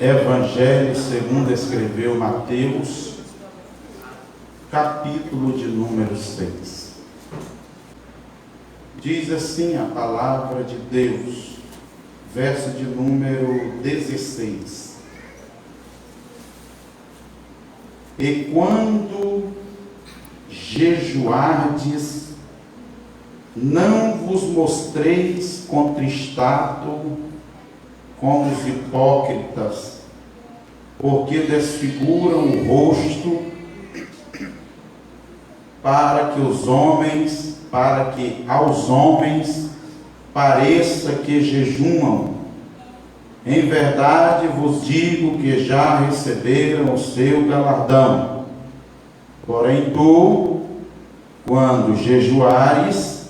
Evangelho segundo escreveu Mateus, capítulo de número 6. Diz assim a palavra de Deus, verso de número 16. E quando jejuardes, não vos mostreis contristado como os hipócritas, porque desfiguram o rosto para que aos homens pareça que jejuam. Em verdade vos digo que já receberam o seu galardão. Porém tu, quando jejuares,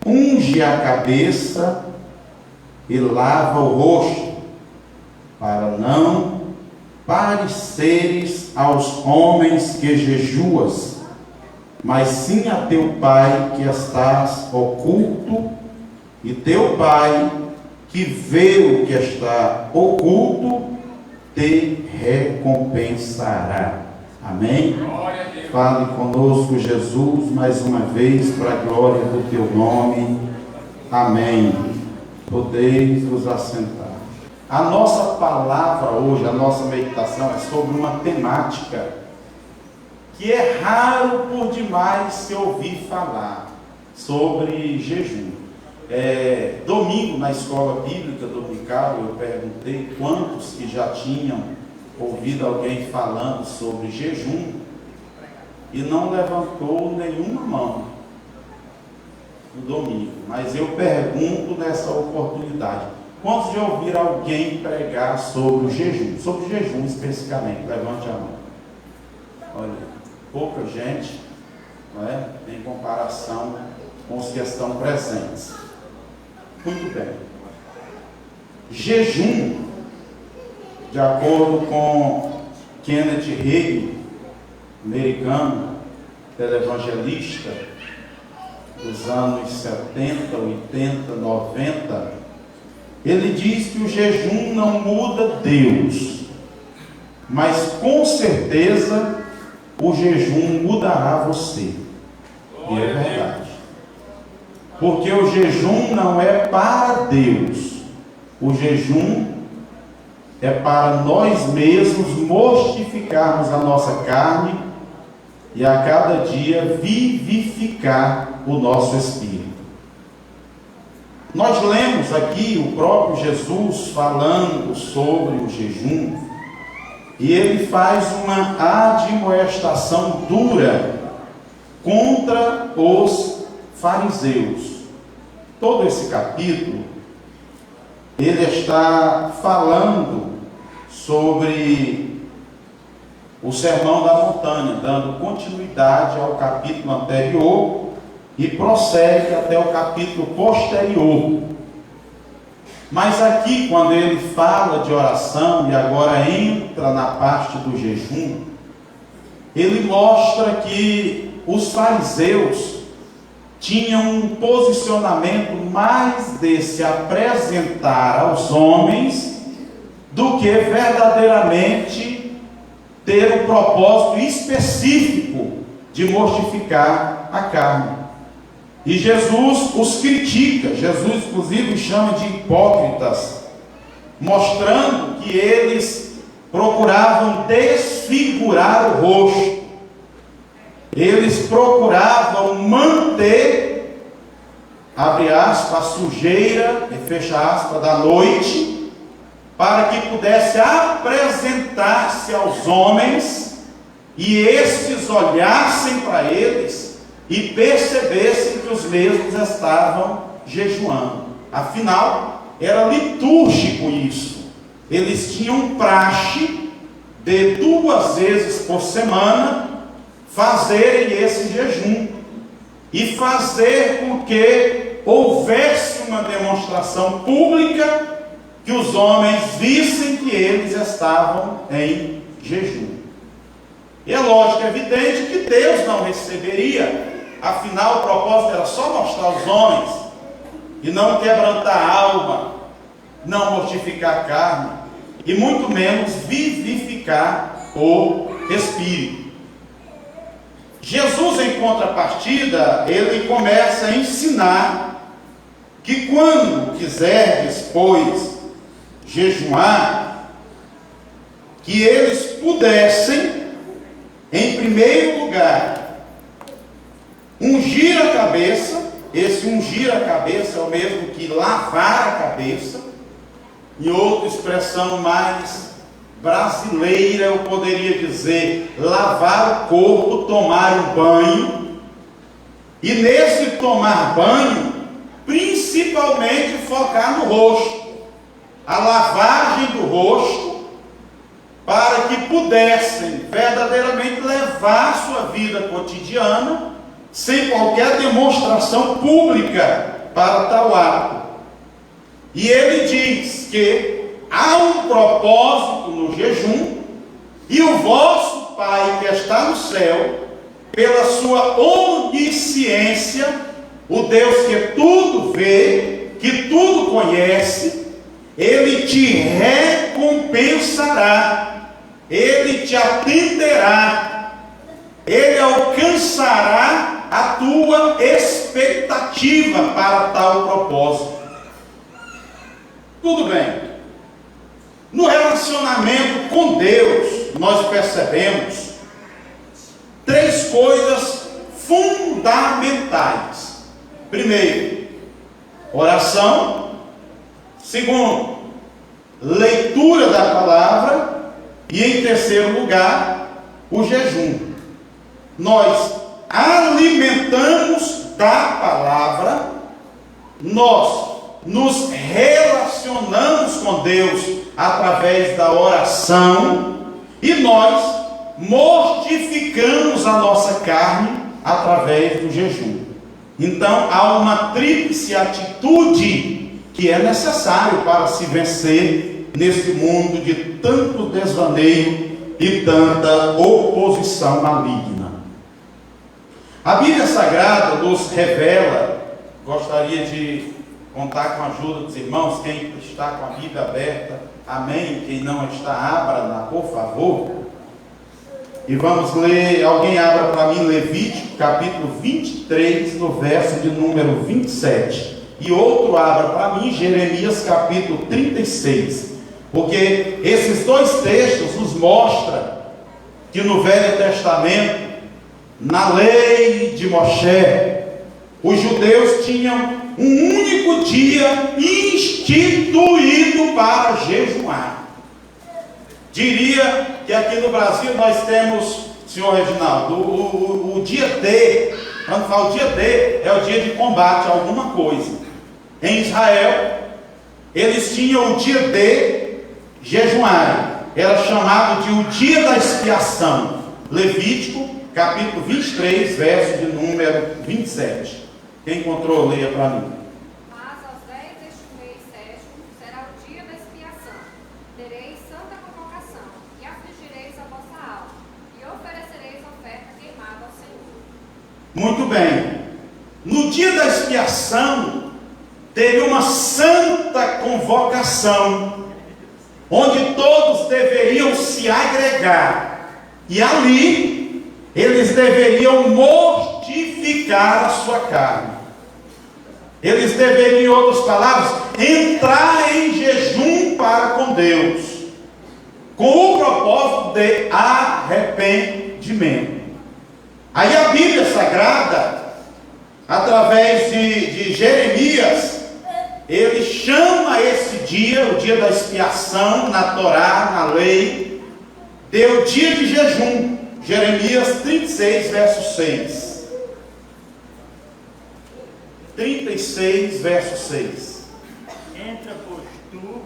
unge a cabeça e lava o rosto, para não pareceres aos homens que jejuas, mas sim a teu Pai que estás oculto, e teu Pai que vê o que está oculto te recompensará. Amém? Fale conosco, Jesus, mais uma vez, para a glória do teu nome. Amém. Podeis vos assentar. A nossa palavra hoje, a nossa meditação é sobre uma temática que é raro por demais se ouvir falar, sobre jejum. Domingo, na escola bíblica dominical, eu perguntei quantos que já tinham ouvido alguém falando sobre jejum e não levantou nenhuma mão no domingo. Mas eu pergunto nessa oportunidade: quantos já ouviram alguém pregar sobre o jejum? Sobre o jejum especificamente, levante a mão. Olha, pouca gente, não é? Em comparação com os que estão presentes. Muito bem. Jejum, de acordo com Kenneth Hagin, americano, televangelista dos anos 70, 80, 90, ele diz que o jejum não muda Deus, mas com certeza o jejum mudará você. E é verdade. Porque o jejum não é para Deus. O jejum é para nós mesmos mortificarmos a nossa carne e a cada dia vivificar o nosso espírito. Nós lemos aqui o próprio Jesus falando sobre o jejum, e ele faz uma admoestação dura contra os fariseus. Todo esse capítulo, ele está falando sobre o Sermão da Montanha, dando continuidade ao capítulo anterior e prossegue até o capítulo posterior. Mas aqui, quando ele fala de oração e agora entra na parte do jejum, ele mostra que os fariseus tinham um posicionamento mais de se apresentar aos homens do que verdadeiramente ter um propósito específico de mortificar a carne. E Jesus os critica. Jesus inclusive chama de hipócritas, mostrando que eles procuravam desfigurar o rosto. Eles procuravam manter, abre aspas, a sujeira, e fecha aspas, da noite, para que pudesse apresentar-se aos homens, e estes olhassem para eles e percebessem que os mesmos estavam jejuando. Afinal, era litúrgico isso. Eles tinham praxe de 2 vezes por semana fazerem esse jejum e fazer com que houvesse uma demonstração pública, que os homens vissem que eles estavam em jejum. E é lógico, é evidente que Deus não receberia. Afinal, o propósito era só mostrar aos homens e não quebrantar a alma, não mortificar a carne. e muito menos vivificar o espírito. Jesus, em contrapartida, ele começa a ensinar que quando quiserdes, pois, jejuar, que eles pudessem, em primeiro lugar, ungir a cabeça. Esse ungir a cabeça é o mesmo que lavar a cabeça. Em outra expressão mais brasileira, eu poderia dizer lavar o corpo, tomar um banho. E nesse tomar banho, principalmente focar no rosto, a lavagem do rosto, para que pudessem verdadeiramente levar a sua vida cotidiana sem qualquer demonstração pública para tal ato. E ele diz que há um propósito no jejum, e o vosso Pai que está no céu, pela sua onisciência, o Deus que tudo vê, que tudo conhece, ele te recompensará, ele te atenderá, ele alcançará a tua expectativa para tal propósito. Tudo bem. No relacionamento com Deus, nós percebemos três coisas fundamentais. Primeiro, oração. Segundo, leitura da palavra. E em terceiro lugar, o jejum. Nós alimentamos da palavra, nós nos relacionamos com Deus através da oração, e nós mortificamos a nossa carne através do jejum. Então há uma tríplice atitude que é necessário para se vencer nesse mundo de tanto desvaneio e tanta oposição maligna. A Bíblia Sagrada nos revela, gostaria de contar com a ajuda dos irmãos, quem está com a Bíblia aberta, amém, quem não está, abra-na, por favor, e vamos ler, alguém abra para mim Levítico, capítulo 23, no verso de número 27, e outro abra para mim Jeremias, capítulo 36, porque esses dois textos nos mostram que no Velho Testamento, na lei de Moshe, os judeus tinham um único dia instituído para jejuar. Diria que aqui no Brasil nós temos, senhor Reginaldo, o dia D, quando fala o dia D, é o dia de combate a alguma coisa. Em Israel, eles tinham o dia D jejuar, era chamado de o dia da expiação. Levítico, capítulo 23, verso de número 27. Quem encontrou, leia para mim. Mas aos 10 deste mês sétimo será o dia da expiação. Tereis santa convocação, e afligireis a vossa alma, e oferecereis oferta queimada ao Senhor. Muito bem. No dia da expiação, teve uma santa convocação, onde todos deveriam se agregar, e ali eles deveriam mortificar a sua carne. Eles deveriam, em outras palavras, entrar em jejum para com Deus, com o propósito de arrependimento. Aí a Bíblia Sagrada, através de Jeremias, ele chama esse dia, o dia da expiação, na Torá, na lei, de o dia de jejum. Jeremias 36, verso 6. 36, verso 6. Entra, pois, tu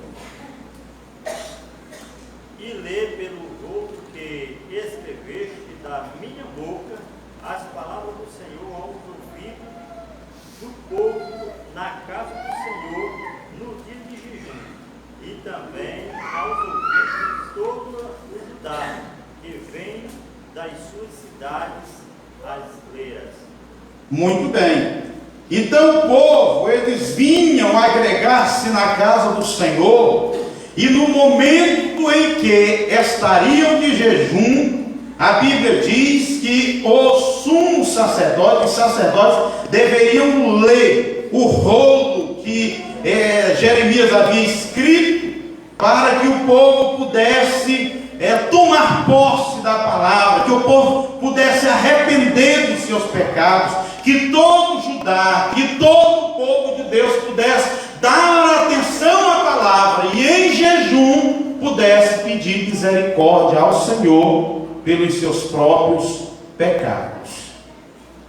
e lê pelo outro que escreveste da minha boca as palavras do Senhor aos ouvidos do povo na casa do Senhor no dia de jejum, e também aos ouvidos de toda o Judá que vem das suas cidades às leiras. Muito bem. Então o povo, eles vinham agregar-se na casa do Senhor, E no momento em que estariam de jejum, a Bíblia diz que os sumos sacerdotes e sacerdotes deveriam ler o rolo que Jeremias havia escrito, para que o povo pudesse tomar posse da palavra, que o povo pudesse arrepender dos seus pecados, que todo Judá, que todo o povo de Deus pudesse dar atenção à palavra e em jejum pudesse pedir misericórdia ao Senhor pelos seus próprios pecados.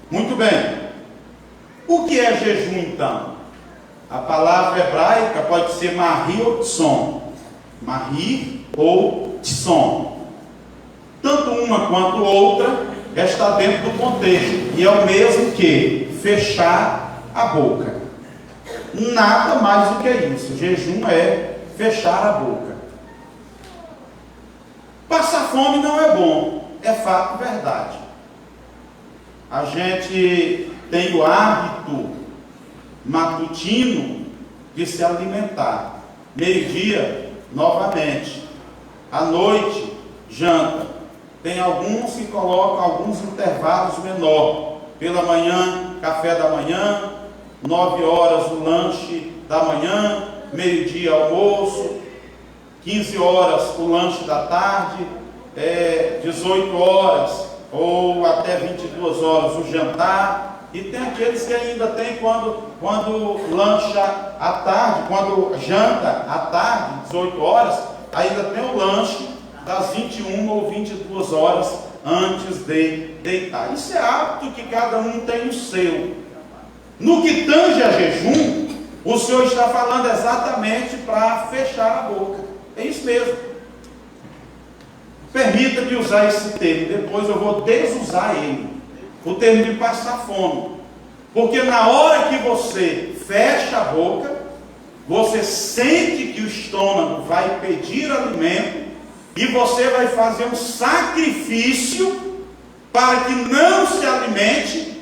Muito bem. O que é jejum então? A palavra hebraica pode ser mahir ou tson. Mahir ou tson. Tanto uma quanto outra está dentro do contexto, e é o mesmo que fechar a boca. Nada mais do que isso. Jejum é fechar a boca. Passar fome não é bom, é fato, verdade. A gente tem o hábito matutino de se alimentar. Meio-dia, novamente. À noite, janta. Tem alguns que colocam alguns intervalos menores. Pela manhã, café da manhã, 9 horas o lanche da manhã, meio-dia almoço, 15 horas o lanche da tarde, 18 horas ou até 22 horas o jantar. E tem aqueles que ainda tem quando lancha à tarde, quando janta à tarde, 18 horas, ainda tem o lanche das 21 ou 22 horas antes de deitar. Isso é hábito que cada um tem o seu. No que tange a jejum, o Senhor está falando exatamente para fechar a boca. É isso mesmo. Permita-me usar esse termo, depois eu vou desusar ele. O termo de passar fome. Porque na hora que você fecha a boca, você sente que o estômago vai pedir alimento, e você vai fazer um sacrifício para que não se alimente,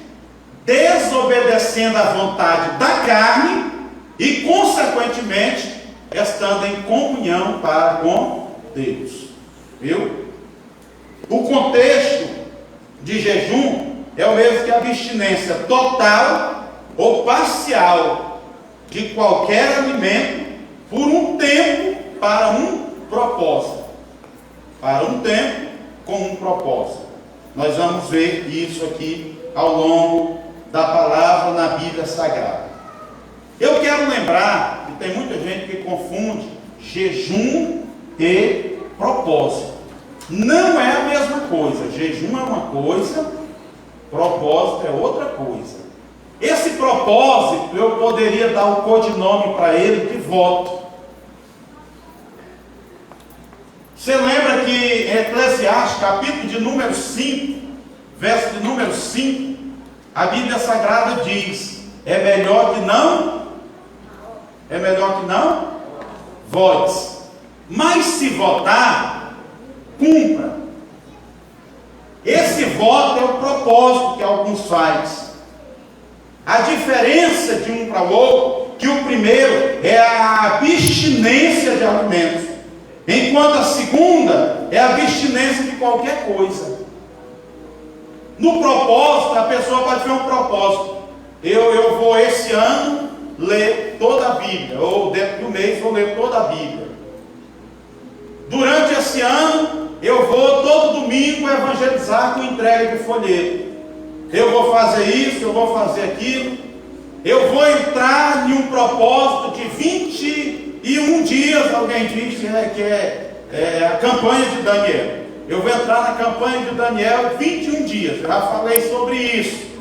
desobedecendo à vontade da carne e, consequentemente, estando em comunhão para com Deus. Viu? O contexto de jejum é o mesmo que a abstinência total ou parcial de qualquer alimento por um tempo para um propósito. Para um tempo com um propósito. Nós vamos ver isso aqui ao longo da palavra na Bíblia Sagrada. Eu quero lembrar que tem muita gente que confunde jejum e propósito. Não é a mesma coisa. Jejum é uma coisa, propósito é outra coisa. Esse propósito eu poderia dar o codinome para ele de voto. Você lembra que em Eclesiastes, capítulo de número 5, verso de número 5, a Bíblia Sagrada diz: é melhor que não votes, mas se votar, cumpra. Esse voto é o propósito que alguns fazem. A diferença de um para o outro, que o primeiro é a abstinência de alimentos, enquanto a segunda é a abstinência de qualquer coisa. No propósito, a pessoa pode ter um propósito. Eu vou esse ano ler toda a Bíblia, ou dentro do mês vou ler toda a Bíblia. Durante esse ano, eu vou todo domingo evangelizar com entrega de folheto. Eu vou fazer isso, eu vou fazer aquilo. Eu vou entrar em um propósito de 21 dias, alguém diz que é a campanha de Daniel. Eu vou entrar na campanha de Daniel 21 dias. Eu já falei sobre isso.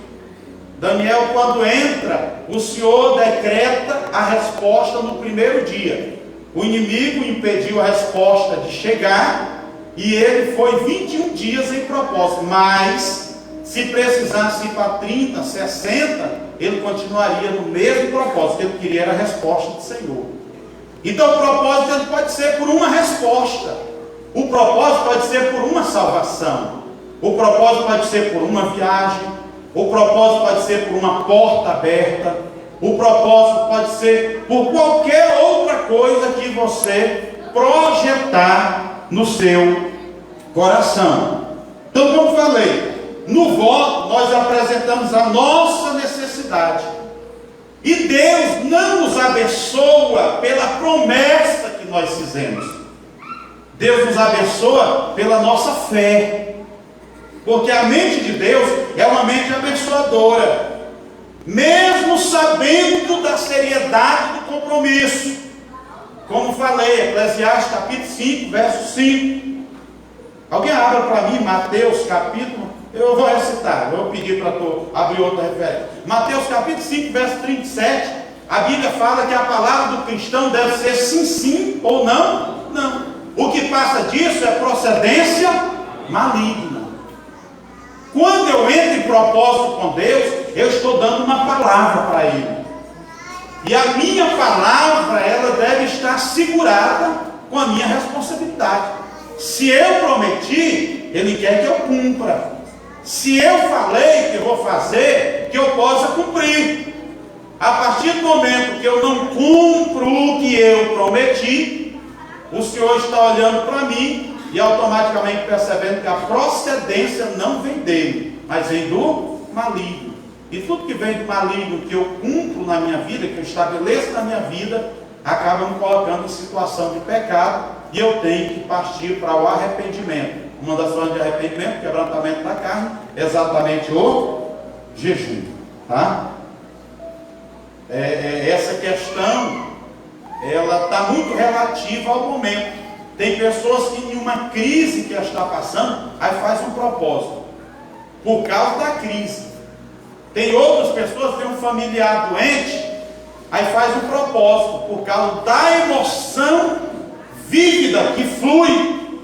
Daniel, quando entra, o Senhor decreta a resposta no primeiro dia. O inimigo impediu a resposta de chegar, e ele foi 21 dias em propósito. Mas, se precisasse ir para 30, 60, ele continuaria no mesmo propósito. Ele queria a resposta do Senhor. Então o propósito ele pode ser por uma resposta. O propósito pode ser por uma salvação. O propósito pode ser por uma viagem. O propósito pode ser por uma porta aberta. O propósito pode ser por qualquer outra coisa que você projetar no seu coração. Então, como falei, no voto nós apresentamos a nossa necessidade. E Deus não nos abençoa pela promessa que nós fizemos. Deus nos abençoa pela nossa fé. Porque a mente de Deus é uma mente abençoadora. Mesmo sabendo da seriedade do compromisso. Como falei, Eclesiastes capítulo 5, verso 5. Alguém abra para mim Mateus capítulo, eu vou recitar, eu vou pedir para tu abrir outra referência. Mateus capítulo 5, verso 37, a Bíblia fala que a palavra do cristão deve ser sim, sim, ou não, não. O que passa disso é procedência maligna. Quando eu entro em propósito com Deus, eu estou dando uma palavra para Ele. E a minha palavra, ela deve estar segurada com a minha responsabilidade. Se eu prometi, Ele quer que eu cumpra. Se eu falei que eu vou fazer, que eu possa cumprir. A partir do momento que eu não cumpro o que eu prometi, o Senhor está olhando para mim e automaticamente percebendo que a procedência não vem dele, mas vem do maligno. E tudo que vem do maligno, que eu cumpro na minha vida, que eu estabeleço na minha vida, acaba me colocando em situação de pecado, e eu tenho que partir para o arrependimento. Uma das formas de arrependimento, quebrantamento da carne, é exatamente o jejum. Tá? Essa questão, ela está muito relativa ao momento. Tem pessoas que em uma crise que ela está passando, aí faz um propósito, por causa da crise. Tem outras pessoas que têm um familiar doente, aí faz um propósito, por causa da emoção vívida que flui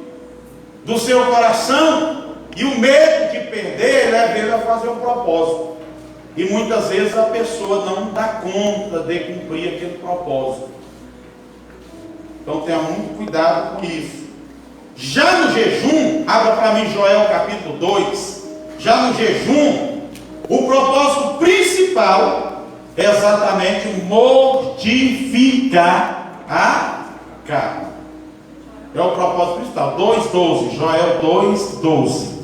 do seu coração, e o medo de perder leva ele a fazer um propósito. E muitas vezes a pessoa não dá conta de cumprir aquele propósito. Então tenha muito cuidado com isso. Já no jejum, abra para mim Joel capítulo 2. Já no jejum, o propósito principal é exatamente mortificar a carne. É o propósito principal. 2,12. Joel 2,12.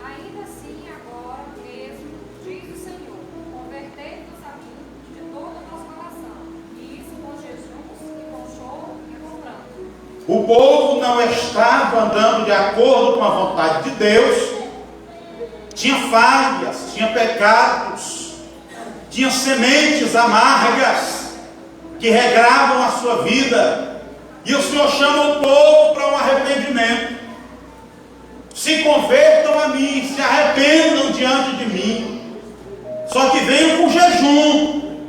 Ainda assim, agora mesmo, diz o Senhor, convertei-vos a mim de todo o vosso coração, e isso com jejuns, e com choro, e com pranto. O povo não estava andando de acordo com a vontade de Deus. Tinha falhas, tinha pecados, tinha sementes amargas que regravam a sua vida. E o Senhor chama o povo para um arrependimento. Se convertam a mim, se arrependam diante de mim. Só que venham com jejum,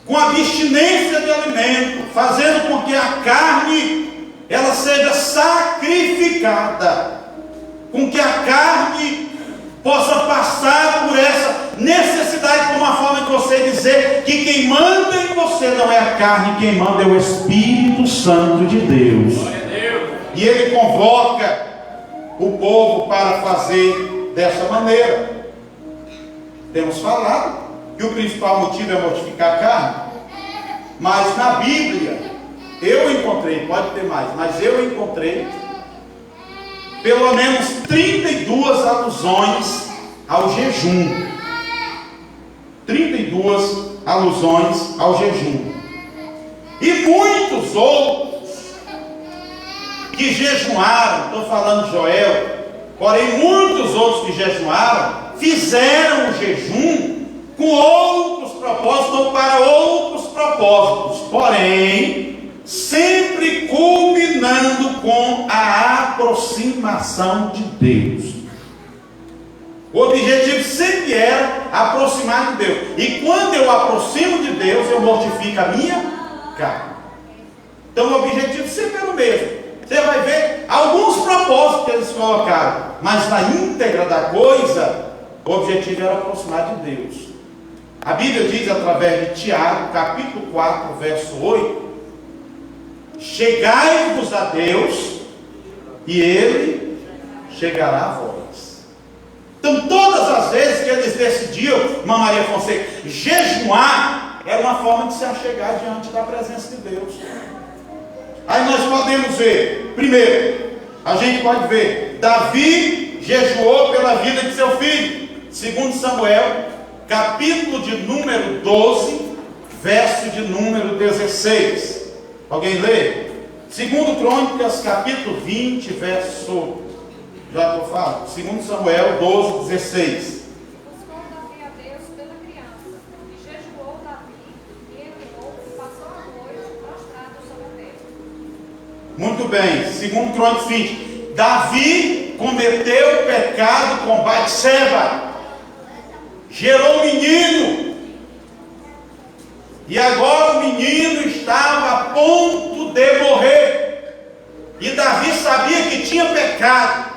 com abstinência de alimento, fazendo com que a carne ela seja sacrificada, com que a carne possa passar por essa necessidade, como uma forma de você dizer que quem manda em você não é a carne, quem manda é o Espírito Santo de Deus. E Ele convoca o povo para fazer dessa maneira. Temos falado que o principal motivo é mortificar a carne, mas na Bíblia eu encontrei, pode ter mais, mas eu encontrei pelo menos 32 alusões ao jejum. 32 alusões ao jejum. E muitos outros que jejuaram, estou falando de Joel, porém muitos outros que jejuaram, fizeram o jejum com outros propósitos ou para outros propósitos, porém sempre culminando com a aproximação de Deus. O objetivo sempre era aproximar de Deus. E quando eu aproximo de Deus, eu mortifico a minha carne. Então o objetivo sempre era o mesmo. Você vai ver alguns propósitos que eles colocaram, mas na íntegra da coisa, o objetivo era aproximar de Deus. A Bíblia diz através de Tiago, capítulo 4, verso 8: chegai-vos a Deus, e Ele chegará a vós. Então, todas as vezes que eles decidiam, irmã Maria Fonseca, jejuar, era uma forma de se achegar diante da presença de Deus. Aí nós podemos ver, primeiro, a gente pode ver, Davi jejuou pela vida de seu filho. Segundo Samuel, capítulo de número 12, verso de número 16. Alguém lê? Segundo Crônicas, capítulo 20, verso... Já estou falando. Segundo Samuel 12, 16. Buscou Davi a Deus pela criança, e jejuou Davi, e enviou, e passou a noite prostrado sobre a terra. Muito bem. Segundo Crônicas 20. Davi cometeu pecado com Batseba. Gerou um menino. E agora o menino estava a ponto de morrer. E Davi sabia que tinha pecado.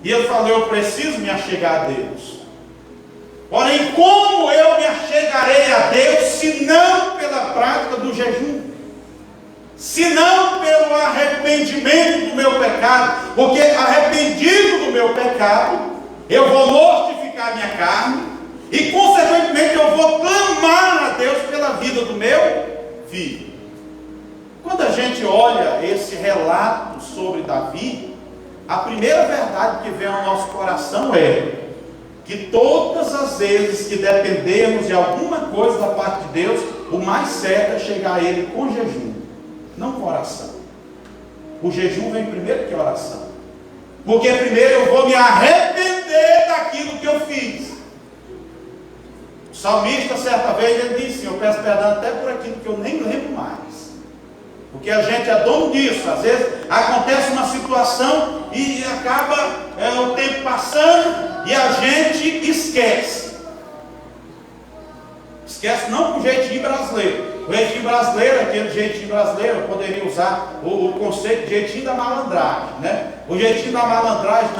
E ele falou: eu preciso me achegar a Deus. Porém, como eu me achegarei a Deus, se não pela prática do jejum? Se não pelo arrependimento do meu pecado? Porque arrependido do meu pecado, eu vou mortificar minha carne, e consequentemente eu vou clamar a Deus pela vida do meu filho. Quando a gente olha esse relato sobre Davi, a primeira verdade que vem ao nosso coração é que todas as vezes que dependemos de alguma coisa da parte de Deus, o mais certo é chegar a Ele com jejum, não com oração. O jejum vem primeiro que a oração, porque primeiro eu vou me arrepender daquilo que eu fiz. O salmista, certa vez, ele disse: eu peço perdão até por aquilo que eu nem lembro mais. Porque a gente é dono disso. Às vezes acontece uma situação e acaba o tempo passando e a gente esquece. Esquece não com o jeitinho brasileiro. O jeitinho brasileiro, aquele jeitinho brasileiro, eu poderia usar o conceito de jeitinho da malandragem, né? O jeitinho da malandragem,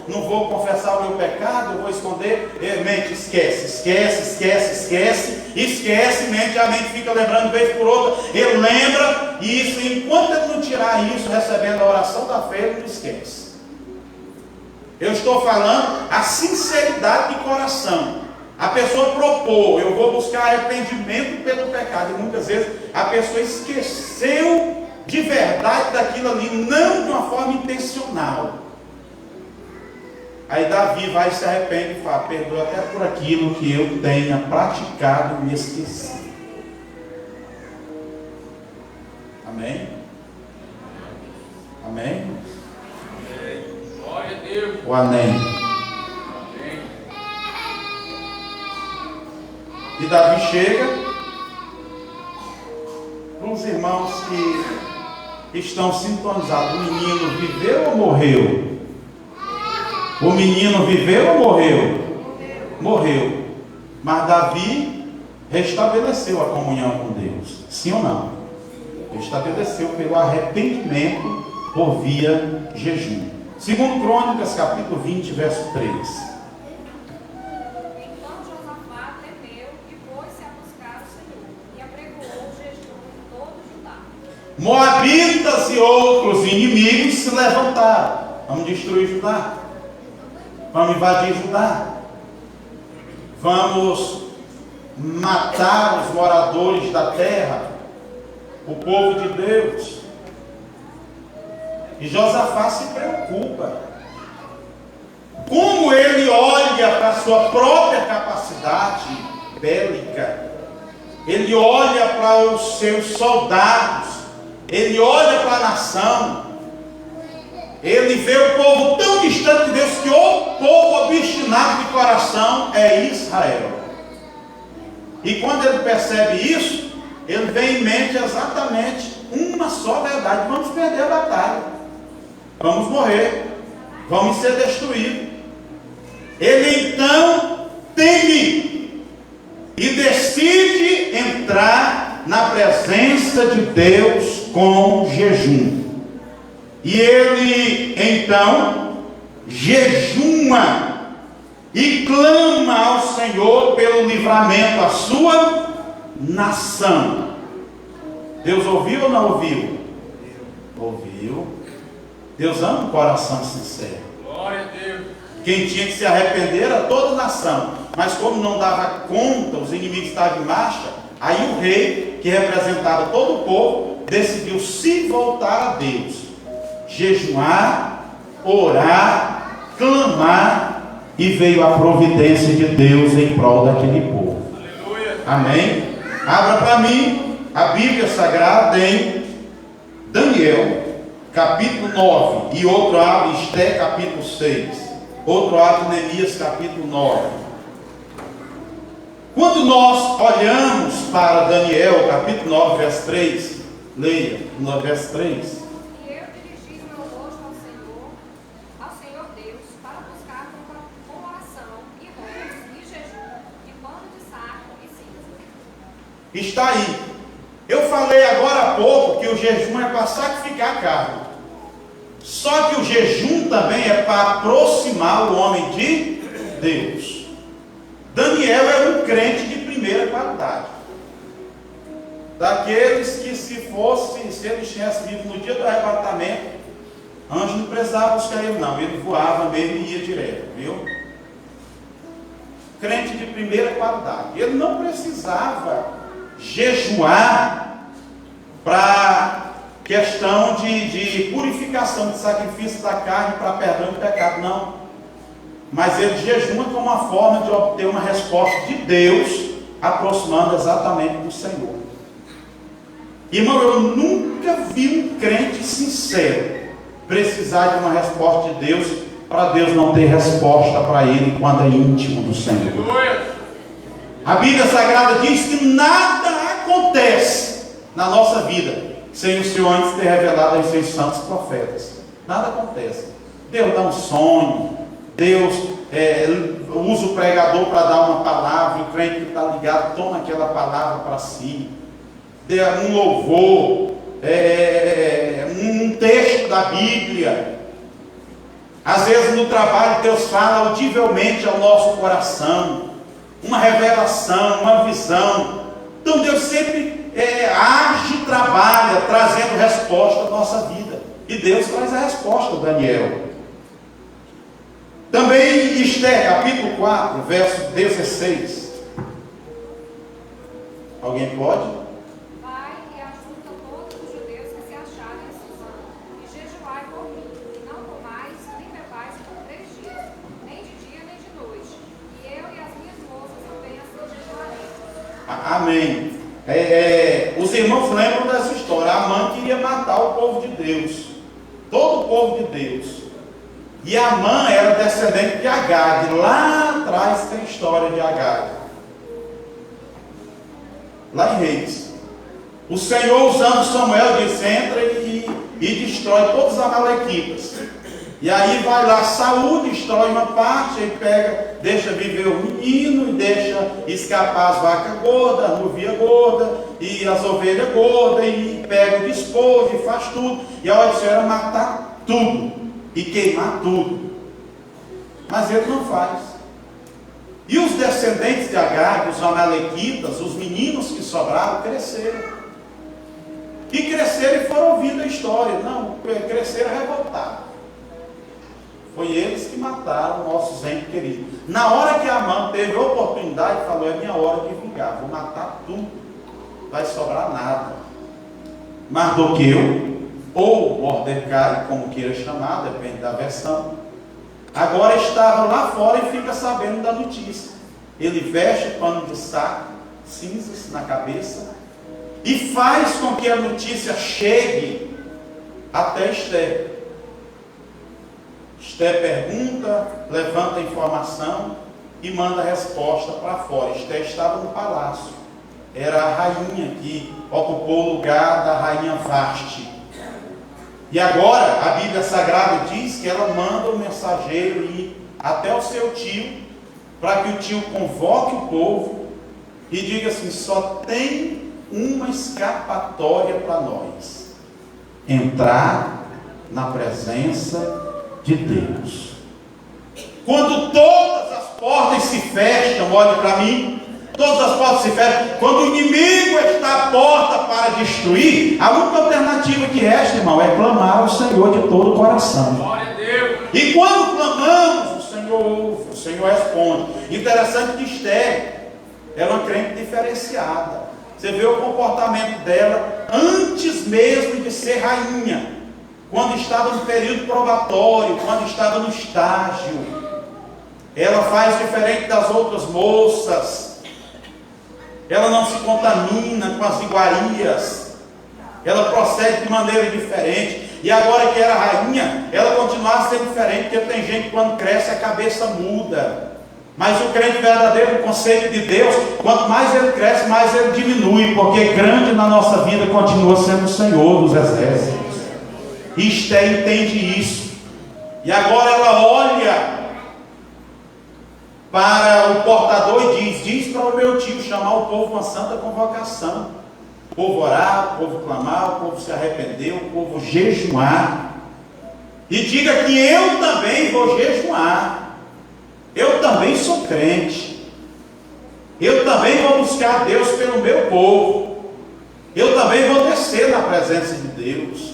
não vou confessar o meu pecado, eu vou esconder. Mente, esquece, mente, a mente fica lembrando vez por outra, ele lembra, e isso, enquanto ele não tirar isso, recebendo a oração da fé, ele não esquece. Eu estou falando a sinceridade de coração. A pessoa propôs: eu vou buscar arrependimento pelo pecado, e muitas vezes a pessoa esqueceu de verdade daquilo ali, não de uma forma intencional. Aí Davi vai e se arrepende e fala: perdoa até por aquilo que eu tenha praticado e me esqueci. Amém? Amém? Glória a Deus. O amém. E Davi chega para os irmãos que estão sintonizados: o menino viveu ou morreu? O menino viveu ou morreu? Morreu. Mas Davi restabeleceu a comunhão com Deus. Sim ou não? Restabeleceu pelo arrependimento por via jejum. Segundo Crônicas, capítulo 20, verso 3. Moabitas e outros inimigos se levantaram. Vamos destruir Judá. Vamos invadir Judá. Vamos matar os moradores da terra, o povo de Deus. E Josafá se preocupa. Como ele olha para a sua própria capacidade bélica, ele olha para os seus soldados, ele olha para a nação, ele vê o povo tão distante de Deus, que o povo obstinado de coração é Israel. E quando ele percebe isso, ele vem em mente exatamente uma só verdade: vamos perder a batalha, vamos morrer, vamos ser destruídos. Ele então teme e decide entrar na presença de Deus com jejum. E ele então jejuma e clama ao Senhor pelo livramento à sua nação. Deus ouviu ou não ouviu? Ouviu. Deus ama um coração sincero. Glória a Deus. Quem tinha que se arrepender era toda a nação, mas como não dava conta, os inimigos estavam em marcha, aí o rei, que representava todo o povo, decidiu se voltar a Deus, jejuar, orar, clamar, e veio a providência de Deus em prol daquele povo. Aleluia. Amém? Abra para mim a Bíblia Sagrada em Daniel, capítulo 9, e outro abre Esté, capítulo 6, outro abre Neemias, capítulo 9. Quando nós olhamos para Daniel, capítulo 9, verso 3, leia, no verso 3. E eu dirigi meu rosto ao Senhor Deus, para buscar com oração, e rogas, e jejum, e pano de saco e cinza. Está aí. Eu falei agora há pouco que o jejum é para sacrificar a carne. Só que o jejum também é para aproximar o homem de Deus. Daniel era um crente de primeira qualidade. Daqueles que se ele tivesse vivo no dia do arrebatamento, anjo não precisava buscar ele não, ele voava mesmo e ia direto, viu? Crente de primeira qualidade. Ele não precisava jejuar para questão de purificação, de sacrifício da carne para perdão do pecado, não. Mas ele jejuma como uma forma de obter uma resposta de Deus, aproximando exatamente do Senhor. Irmão, eu nunca vi um crente sincero precisar de uma resposta de Deus, para Deus não ter resposta para ele quando é íntimo do Senhor. A Bíblia Sagrada diz que nada acontece na nossa vida sem o Senhor antes ter revelado aos seus santos profetas. Nada acontece. Deus dá um sonho, Deus usa o pregador para dar uma palavra, o crente que está ligado toma aquela palavra para si, um louvor, um texto da Bíblia. Às vezes no trabalho Deus fala audivelmente ao nosso coração, uma revelação, uma visão. Então Deus sempre age e trabalha, trazendo resposta à nossa vida. E Deus traz a resposta, Daniel. Também Esté, capítulo 4, verso 16. Alguém pode? Vai e ajunta todos os judeus que se acharem em Suzã, e jejuai por mim, e não comais nem bebais por 3 dias, nem de dia nem de noite. E eu e as minhas moças também assim jejuaremos. Amém. Os irmãos lembram dessa história. Amã queria matar o povo de Deus, todo o povo de Deus. E Amã era descendente de Agag. Lá atrás tem a história de Agag, lá em Reis. O Senhor, usando Samuel, disse: entra e destrói todos os amalequitas. E aí vai lá Saúl, destrói uma parte, aí pega, deixa viver o menino, e deixa escapar as vacas gordas, a novilha gorda, e as ovelhas gordas, e pega o despojo, e faz tudo. E a hora do Senhor era matar tudo, e queimar tudo. Mas ele não faz. E os descendentes de Agag, os amalequitas, os meninos que sobraram, cresceram. E cresceram e foram ouvindo a história. Não, cresceram revoltados. Foi eles que mataram nossos entes queridos. Na hora que Amã teve a oportunidade, falou: é minha hora de vingar, vou matar tudo, não vai sobrar nada. Mardoqueu, ou Mordecai, como queira chamar, depende da versão, agora estava lá fora e fica sabendo da notícia. Ele veste pano de saco, cinzas na cabeça, e faz com que a notícia chegue até Esté. Esté pergunta, levanta a informação e manda a resposta para fora. Esté estava no palácio, era a rainha que ocupou o lugar da rainha Vaste. E agora a Bíblia Sagrada diz que ela manda o mensageiro ir até o seu tio, para que o tio convoque o povo e diga assim: só tem uma escapatória para nós: entrar na presença de Deus. Quando todas as portas se fecham, olhe para mim, todas as portas se fecham, quando o inimigo está à porta para destruir, a única alternativa que resta, irmão, é clamar ao Senhor de todo o coração. Glória a Deus. E quando clamamos, o Senhor ouve, o Senhor responde. Interessante que Esté era uma crente diferenciada. Você vê o comportamento dela antes mesmo de ser rainha, quando estava no período probatório, quando estava no estágio. Ela faz diferente das outras moças. Ela não se contamina com as iguarias. Ela procede de maneira diferente. E agora que era rainha, ela continuava a ser diferente, porque tem gente que quando cresce a cabeça muda. Mas o crente verdadeiro, o conceito de Deus, quanto mais ele cresce, mais ele diminui, porque grande na nossa vida continua sendo o Senhor dos exércitos. E Esté entende isso. E agora ela olha para o portador e diz para o meu tio chamar o povo uma santa convocação. O povo orar, o povo clamar, o povo se arrepender, o povo jejuar. E diga que eu também vou jejuar. Eu também sou crente. Eu também vou buscar Deus pelo meu povo. Eu também vou descer na presença de Deus.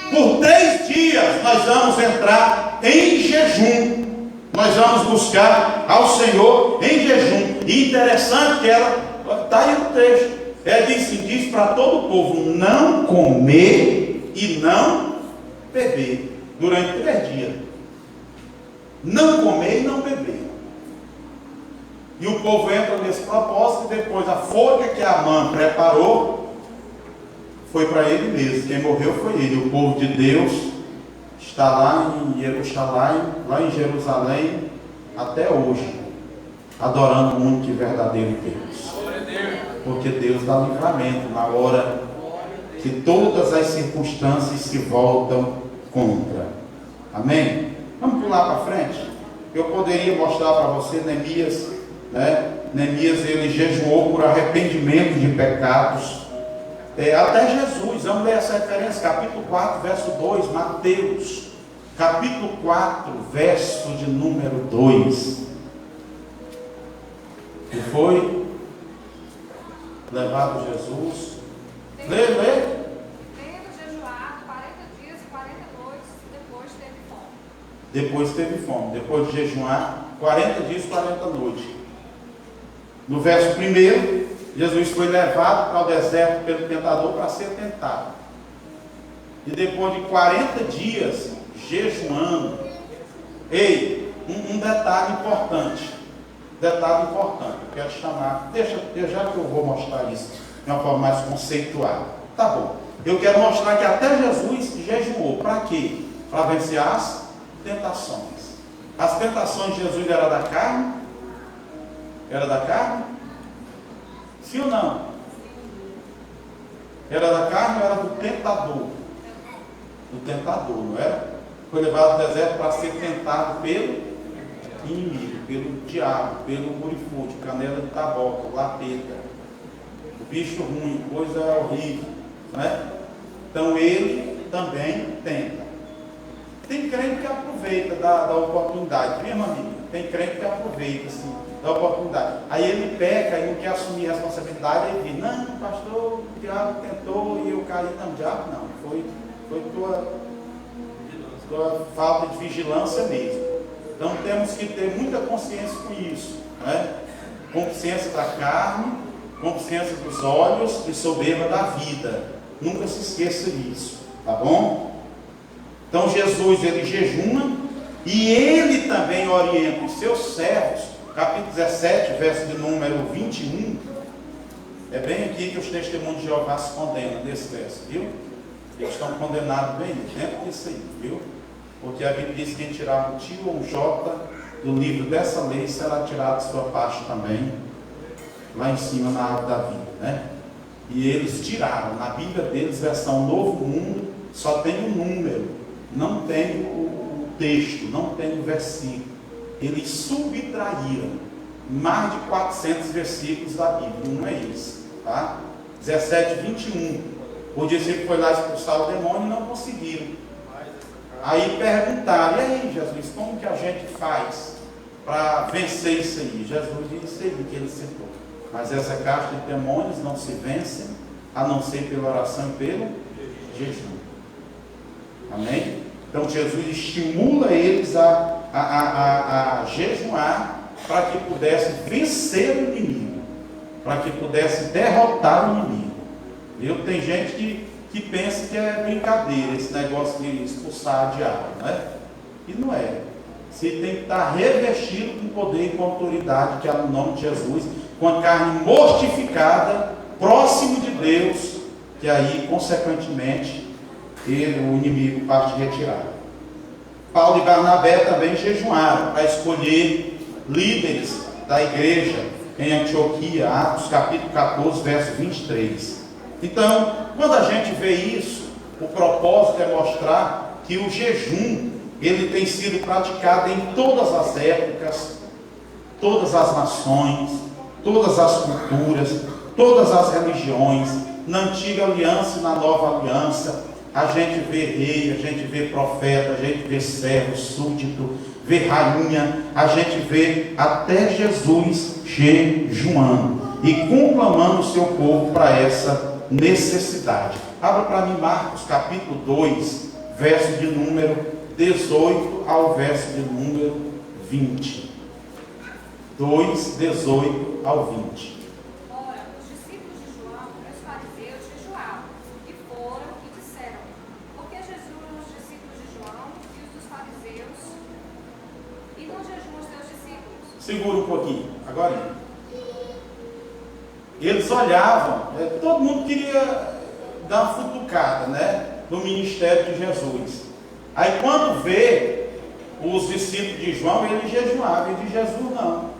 Por 3 dias nós vamos entrar em jejum. Nós vamos buscar ao Senhor em jejum. E interessante que ela, está aí no texto, ela diz para todo o povo não comer e não beber durante 3 dias. Não comer e não beber. E o povo entra nesse propósito, e depois a folha que a mãe preparou foi para ele mesmo. Quem morreu foi ele. O povo de Deus está lá em Jerusalém, Jerusalém, até hoje, adorando o único e verdadeiro Deus. Porque Deus dá livramento na hora que todas as circunstâncias se voltam contra. Amém? Vamos pular para frente. Eu poderia mostrar para você Neemias, né? Neemias, ele jejuou por arrependimento de pecados. Até Jesus, vamos ler essa referência, capítulo 4, verso 2, Mateus, capítulo 4, verso de número 2. E foi levado Jesus. Lê. Tendo jejuado 40 dias e 40 noites, depois teve fome. Depois teve fome. Depois de jejuar 40 dias e 40 noites. No verso 1, Jesus foi levado para o deserto pelo tentador para ser tentado. E depois de 40 dias jejuando, um detalhe importante. Eu quero chamar, já que eu vou mostrar isso de uma forma mais conceituada. Tá bom. Eu quero mostrar que até Jesus jejuou. Para quê? Para vencer as tentações. As tentações de Jesus eram da carne? Era da carne? Sim ou não? Era da carne ou era do tentador? Do tentador, não era? Foi levado ao deserto para ser tentado pelo inimigo, pelo diabo, pelo murifude, canela de taboca, lapeta, o bicho ruim, coisa horrível, não é? Então ele também tenta. Tem crente que aproveita da oportunidade, mesmo amigo. Tem crente que aproveita assim, da oportunidade. Aí ele peca e não quer assumir a responsabilidade. Ele diz: não, pastor, o diabo tentou e eu caí. Não, o diabo não, foi tua falta de vigilância mesmo. Então temos que ter muita consciência com isso, né? Consciência da carne, consciência dos olhos e soberba da vida. Nunca se esqueça disso, tá bom? Então Jesus, ele jejuma e ele também orienta os seus servos. Capítulo 17, verso de número 21. É bem aqui que os testemunhos de Jeová se condenam nesse verso, viu? Eles estão condenados bem dentro disso aí, viu? Porque a Bíblia diz que quem tirar um tio ou um J do livro dessa lei será tirado de sua parte também, lá em cima na árvore da vida, né? E eles tiraram. Na Bíblia deles, versão Novo Mundo, só tem o número, não tem o texto, não tem o versículo. Eles subtraíram mais de 400 versículos da Bíblia, não é isso, tá? 17, 21. O discípulo foi lá expulsar o demônio e não conseguiram. Aí perguntaram: e aí, Jesus, como que a gente faz para vencer isso aí? Jesus disse aí que ele citou: mas essa casta de demônios não se vence a não ser pela oração e pelo jejum. Amém? Então Jesus estimula eles a jejuar para que pudessem vencer o inimigo. para que pudesse derrotar o inimigo. Viu? Tem gente que pensa que é brincadeira esse negócio de expulsar o diabo, né? E não é. Você tem que estar revestido com poder e com autoridade, que é no nome de Jesus, com a carne mortificada, próximo de Deus, que aí, consequentemente, o inimigo parte retirado. Paulo e Barnabé também jejuaram para escolher líderes da igreja em Antioquia, Atos capítulo 14, verso 23. Então, quando a gente vê isso, o propósito é mostrar que o jejum, ele tem sido praticado em todas as épocas, todas as nações, todas as culturas, todas as religiões, na antiga aliança e na nova aliança. A gente vê rei, a gente vê profeta, a gente vê servo, súdito, vê rainha, a gente vê até Jesus jejuando e conclamando o seu povo para essa necessidade. Abra para mim Marcos capítulo 2, verso de número 18 ao verso de número 20. 2, 18 ao 20. Ora, os discípulos de João e os fariseus jejuavam, e foram e disseram: por que jejuam os discípulos de João e os dos fariseus, e não jejuam os teus discípulos? Segura um pouquinho, agora. Eles olhavam, todo mundo queria dar uma futucada, né, no ministério de Jesus. Aí quando vê os discípulos de João, ele jejuava, e de Jesus não.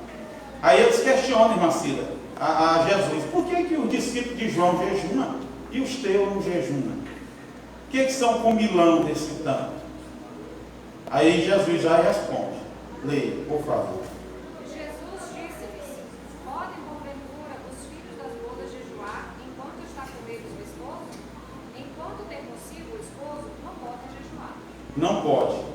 Aí eles questionam, irmã Cida, a Jesus: por que os discípulos de João jejuam e os teus não jejuam? O que são comilão desse tanto? Aí Jesus já responde. Leia, por favor. Jesus disse-lhes: podem porventura os filhos das bodas jejuar enquanto está com eles o esposo? Enquanto tem consigo o esposo, não podem jejuar. Não pode.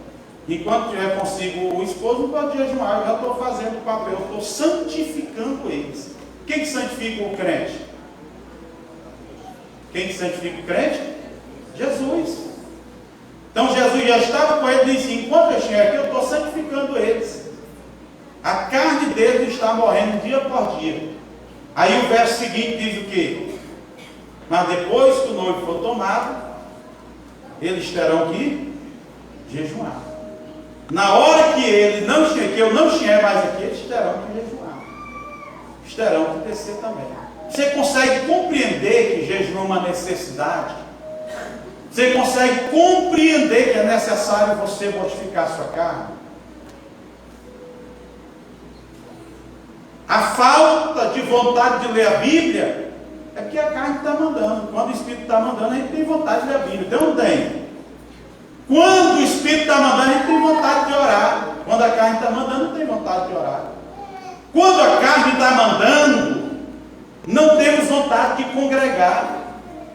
Enquanto tiver consigo o esposo, não pode jejuar. Eu já estou fazendo o papel, eu estou santificando eles. Quem que santifica o crente? Quem que santifica o crente? Jesus. Então Jesus já estava com ele e disse: enquanto eu estiver aqui, eu estou santificando eles. A carne deles está morrendo dia por dia. Aí o verso seguinte diz o quê? Mas depois que o noivo for tomado, eles terão que jejuar. Na hora que ele não estiver, que eu não estiver mais aqui, eles terão que jejuar. Eles terão que descer também. Você consegue compreender que jejum é uma necessidade? Você consegue compreender que é necessário você mortificar a sua carne? A falta de vontade de ler a Bíblia é porque a carne está mandando. Quando o Espírito está mandando, a gente tem vontade de ler a Bíblia. Então não tem. Quando o Espírito está mandando, a gente tem vontade de orar. Quando a carne está mandando, não tem vontade de orar. Quando a carne está mandando, não temos vontade de congregar.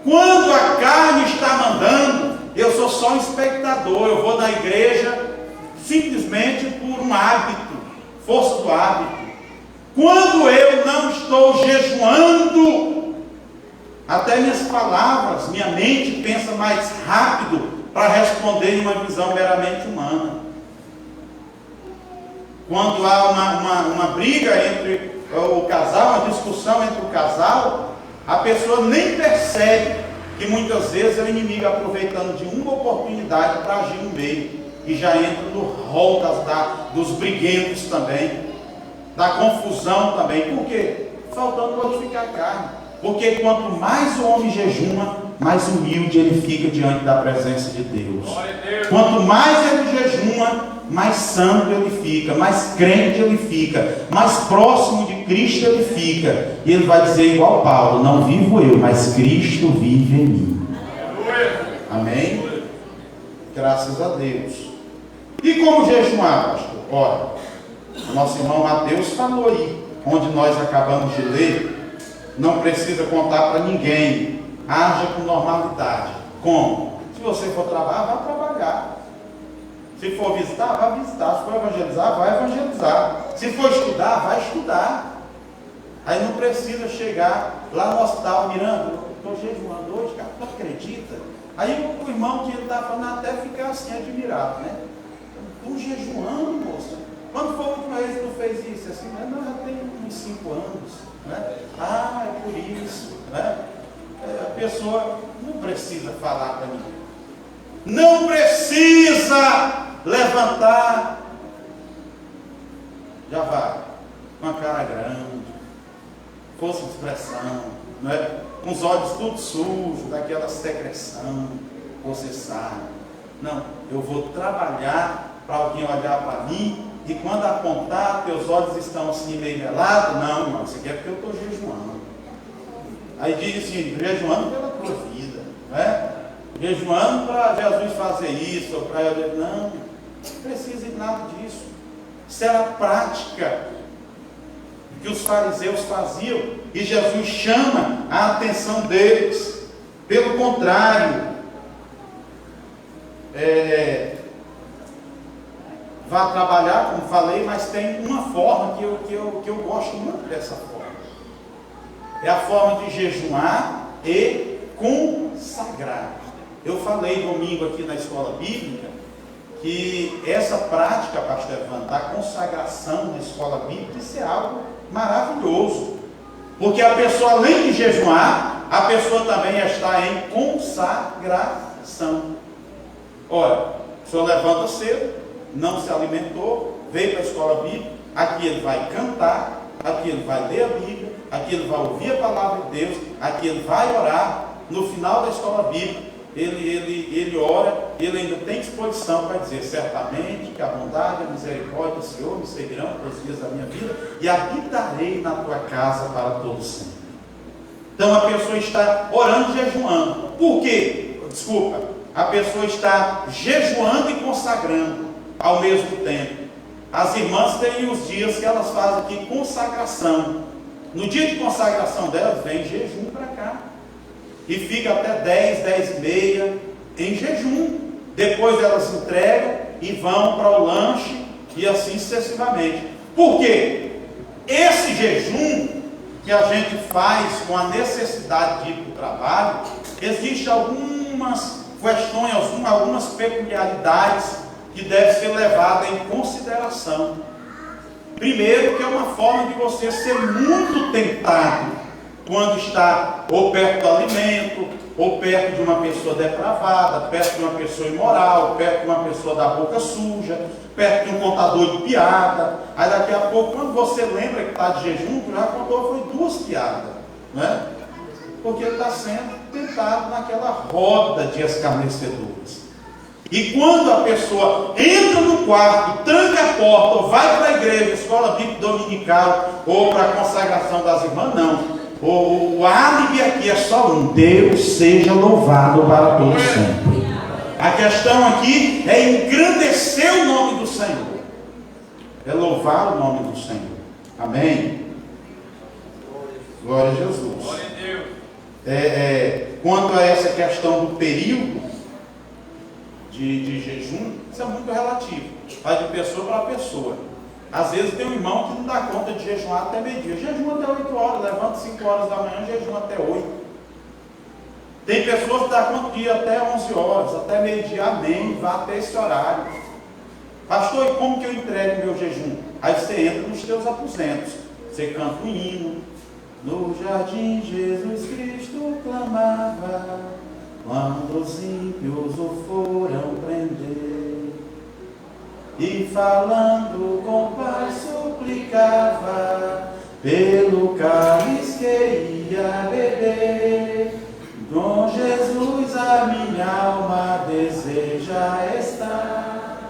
Quando a carne está mandando, eu sou só um espectador. Eu vou na igreja simplesmente por um hábito, força do hábito. Quando eu não estou jejuando, até minhas palavras, minha mente pensa mais rápido para responder em uma visão meramente humana. Quando há uma briga entre o casal, uma discussão entre o casal, a pessoa nem percebe que muitas vezes é o inimigo aproveitando de uma oportunidade para agir no meio, e já entra no rol dos briguentos também, da confusão também. Por quê? Faltando mortificar a carne. Porque quanto mais o homem jejuma, mais humilde ele fica diante da presença de Deus. Quanto mais ele jejuma, mais santo ele fica, mais crente ele fica, mais próximo de Cristo ele fica. E ele vai dizer igual Paulo: não vivo eu, mas Cristo vive em mim. Amém? Graças a Deus. E como jejuar, pastor? Ora, o nosso irmão Mateus falou aí, onde nós acabamos de ler. Não precisa contar para ninguém. Haja com normalidade. Como? Se você for trabalhar, vá trabalhar. Se for visitar, vá visitar. Se for evangelizar, vai evangelizar. Se for estudar, vai estudar. Aí não precisa chegar lá no hospital mirando: estou jejuando hoje, cara, tu acredita? Aí o irmão que ele está falando até ficar assim admirado, né? Estou jejuando, moça. Quando foi a última vez que tu fez isso? Assim, não, já tem uns 5 anos. Né? Ah, é por isso. Né? A pessoa não precisa falar para mim. Não precisa levantar. Já vai. Com a cara grande. Força de expressão. Né? Com os olhos tudo sujos, daquela secreção. Você sabe. Não, eu vou trabalhar para alguém olhar para mim e quando apontar, teus olhos estão assim meio melados. Não, irmão, isso aqui é porque eu estou jejuando. Aí diz assim, jejuando pela tua vida, né? Jejuando para Jesus fazer isso, ou para eu. Não precisa de nada disso. Isso era a prática que os fariseus faziam e Jesus chama a atenção deles. Pelo contrário, vá trabalhar, como falei, mas tem uma forma que eu gosto muito dessa forma. É a forma de jejuar e consagrar. Eu falei domingo aqui na escola bíblica que essa prática, pastor Evandro, da consagração na escola bíblica, isso é algo maravilhoso. Porque a pessoa, além de jejuar, a pessoa também está em consagração. Ora, o senhor levanta cedo, não se alimentou, veio para a escola bíblica, aqui ele vai cantar, aqui ele vai ler a Bíblia, aqui ele vai ouvir a palavra de Deus, aqui ele vai orar. No final da escola bíblica, ele ora, ele ainda tem disposição para dizer, certamente que a bondade e a misericórdia do Senhor me seguirão todos os dias da minha vida, e habitarei na tua casa para todo sempre. Então a pessoa está orando e jejuando. Por quê? Desculpa, a pessoa está jejuando e consagrando ao mesmo tempo. As irmãs têm os dias que elas fazem aqui consagração. No dia de consagração delas, vem jejum para cá. E fica até 10h30 em jejum. Depois elas entregam e vão para o lanche e assim sucessivamente. Por quê? Esse jejum que a gente faz com a necessidade de ir para o trabalho, existem algumas questões, algumas peculiaridades que devem ser levadas em consideração. Primeiro, que é uma forma de você ser muito tentado quando está ou perto do alimento, ou perto de uma pessoa depravada, perto de uma pessoa imoral, perto de uma pessoa da boca suja, perto de um contador de piada. Aí daqui a pouco, quando você lembra que está de jejum, já contou foi 2 piadas, né? Porque ele está sendo tentado naquela roda de escarnecedores. E quando a pessoa entra no quarto, tranca a porta, ou vai para a igreja, escola bíblica dominical, ou para a consagração das irmãs, não. O álibi aqui é só um: Deus seja louvado para todo sempre. A questão aqui é engrandecer o nome do Senhor, é louvar o nome do Senhor. Amém? Glória a Jesus. Glória a Deus. Quanto a essa questão do período de jejum, isso é muito relativo, vai de pessoa para pessoa. Às vezes tem um irmão que não dá conta de jejuar até meio-dia, jejum até 8 horas, levanta 5 horas da manhã, jejum até 8. Tem pessoas que dão conta de ir até 11 horas, até meio-dia, amém, vá até esse horário. Pastor, e como que eu entrego meu jejum? Aí você entra nos teus aposentos, você canta um hino. No jardim Jesus Cristo clamava, quando os ímpios o foram prender, e falando com pai suplicava, pelo cálice que ia beber. Com Jesus a minha alma deseja estar,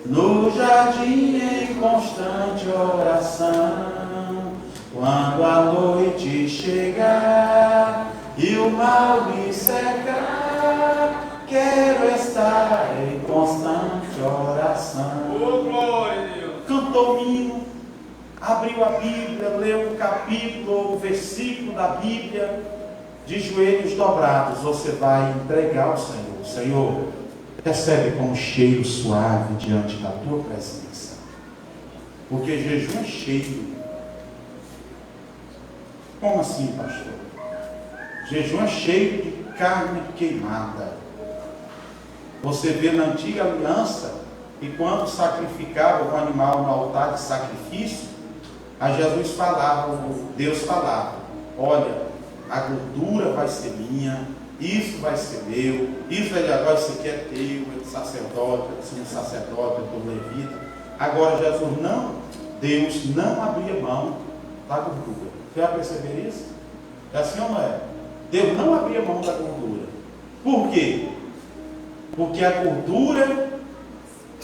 no jardim em constante oração. Quando a noite chegar e o mal me cercar, quero estar em constante oração. Oh, glória a Deus. Cantou o hino, abriu a Bíblia, leu o capítulo, o versículo da Bíblia, de joelhos dobrados, você vai entregar ao Senhor. Senhor, recebe como cheiro suave diante da tua presença. Porque jejum é cheiro. Como assim, pastor? Jejum é cheio de carne queimada. Você vê na antiga aliança, E quando sacrificava o animal no altar de sacrifício, a Jesus falava, Deus falava: olha, a gordura vai ser minha, isso vai ser meu, isso agora isso aqui é teu, é do sacerdote, é do sumo sacerdote, é do levita. Agora Jesus não, Deus não abria mão da gordura. Você vai perceber isso? É assim ou não é? Deus não abria mão da gordura. Por quê? Porque a gordura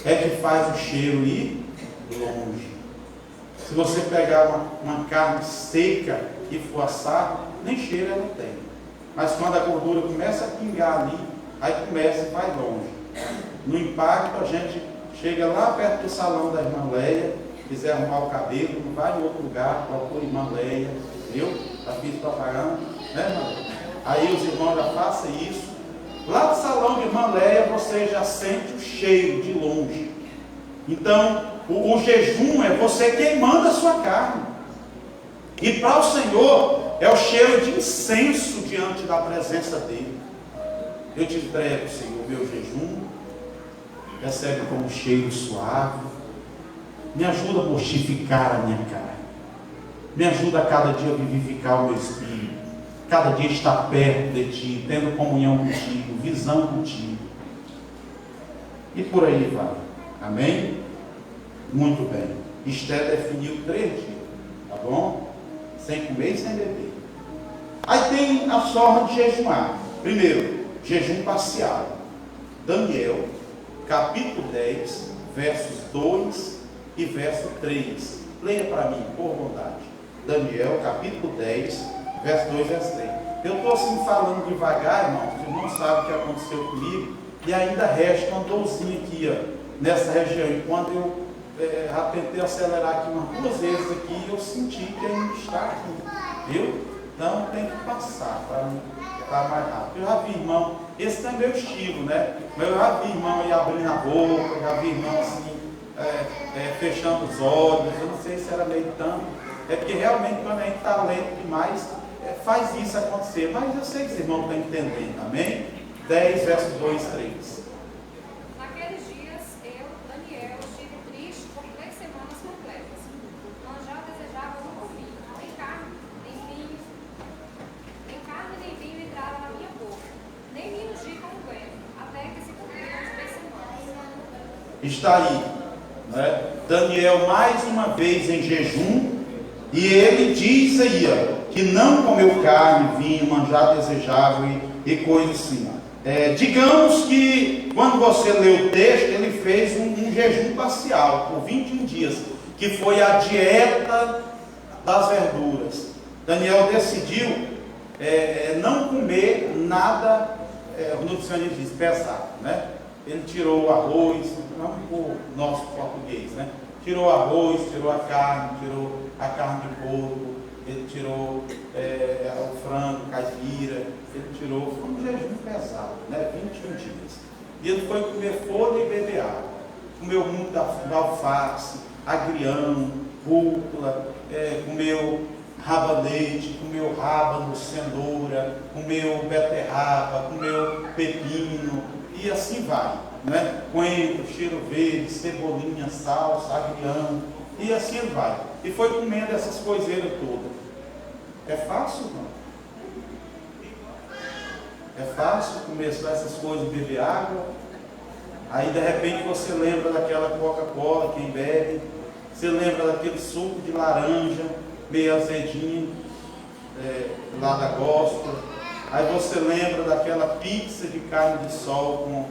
é que faz o cheiro ir longe. Se você pegar uma carne seca e for assar, nem cheiro ela tem. Mas quando a gordura começa a pingar ali, aí começa e vai longe. No impacto, a gente chega lá perto do salão da irmã Leia, quiser arrumar o cabelo, não vai em outro lugar, procura a irmã Leia, viu? Já fiz propaganda, né, irmã? Aí os irmãos já façam isso. Lá do salão de irmã Leia, você já sente o cheiro de longe. Então, o jejum é você queimando a sua carne. E para o Senhor, é o cheiro de incenso diante da presença dEle. Eu te entrego, Senhor, meu jejum. Recebe como um cheiro suave. Me ajuda a mortificar a minha carne. Me ajuda a cada dia a vivificar o meu espírito. Cada dia estar perto de Ti, tendo comunhão contigo, visão contigo. E por aí vai. Amém? Muito bem. Esté definiu 3 dias. Tá bom? Sem comer e sem beber. Aí tem a forma de jejuar. Primeiro, jejum parcial. Daniel, capítulo 10, versos 2 e verso 3. Leia para mim, por bondade. Daniel, capítulo 10, verso 2 e verso 3. Eu estou assim falando devagar, irmãos. Vocês não sabem o que aconteceu comigo. E ainda resta uma dorzinha aqui, ó, nessa região. E quando eu já tentei acelerar aqui umas 2 vezes aqui, eu senti que ainda está aqui. Viu? Então tem que passar para ficar mais rápido. Eu já vi irmão, esse não é meu estilo, né? Mas eu já vi irmão aí abrindo a boca, já vi irmão assim, fechando os olhos. Eu não sei se era meio tanto. É porque realmente quando a gente está lento demais, faz isso acontecer. Mas eu sei que os irmãos estão entendendo, amém? 10, versos 2 e 3. Naqueles dias, eu, Daniel, estive triste por 3 semanas completas. Não já desejava nunca vinho, nem carne, nem vinho. Nem carne, nem vinho entrava na minha boca, nem me ungi com o vento, até que se cumpriram as 3 semanas. Está aí, né? Daniel mais uma vez em jejum. E ele diz aí, ó, que não comeu carne, vinho, manjar desejável e coisa assim. Digamos que quando você lê o texto, ele fez um jejum parcial por 21 dias, que foi a dieta das verduras. Daniel decidiu não comer nada, o nutricionista diz, pesado, né? Ele tirou o arroz, não o nosso português, né? Tirou o arroz, tirou a carne de porco, ele tirou o frango, caipira, ele tirou, foi um jejum pesado, né? 21 dias. E ele foi comer folha e beber água. Comeu muito da alface, agrião, rúcula, comeu rabanete, comeu rábano, cenoura, comeu beterraba, comeu pepino, e assim vai, né? Coentro, cheiro verde, cebolinha, salsa, agrião, e assim vai. E foi comendo essas coiseiras todas. É fácil, não? É fácil comer só essas coisas e beber água? Aí de repente você lembra daquela Coca-Cola, quem bebe, você lembra daquele suco de laranja, meio azedinho, lá da Gospel. Aí você lembra daquela pizza de carne de sol com...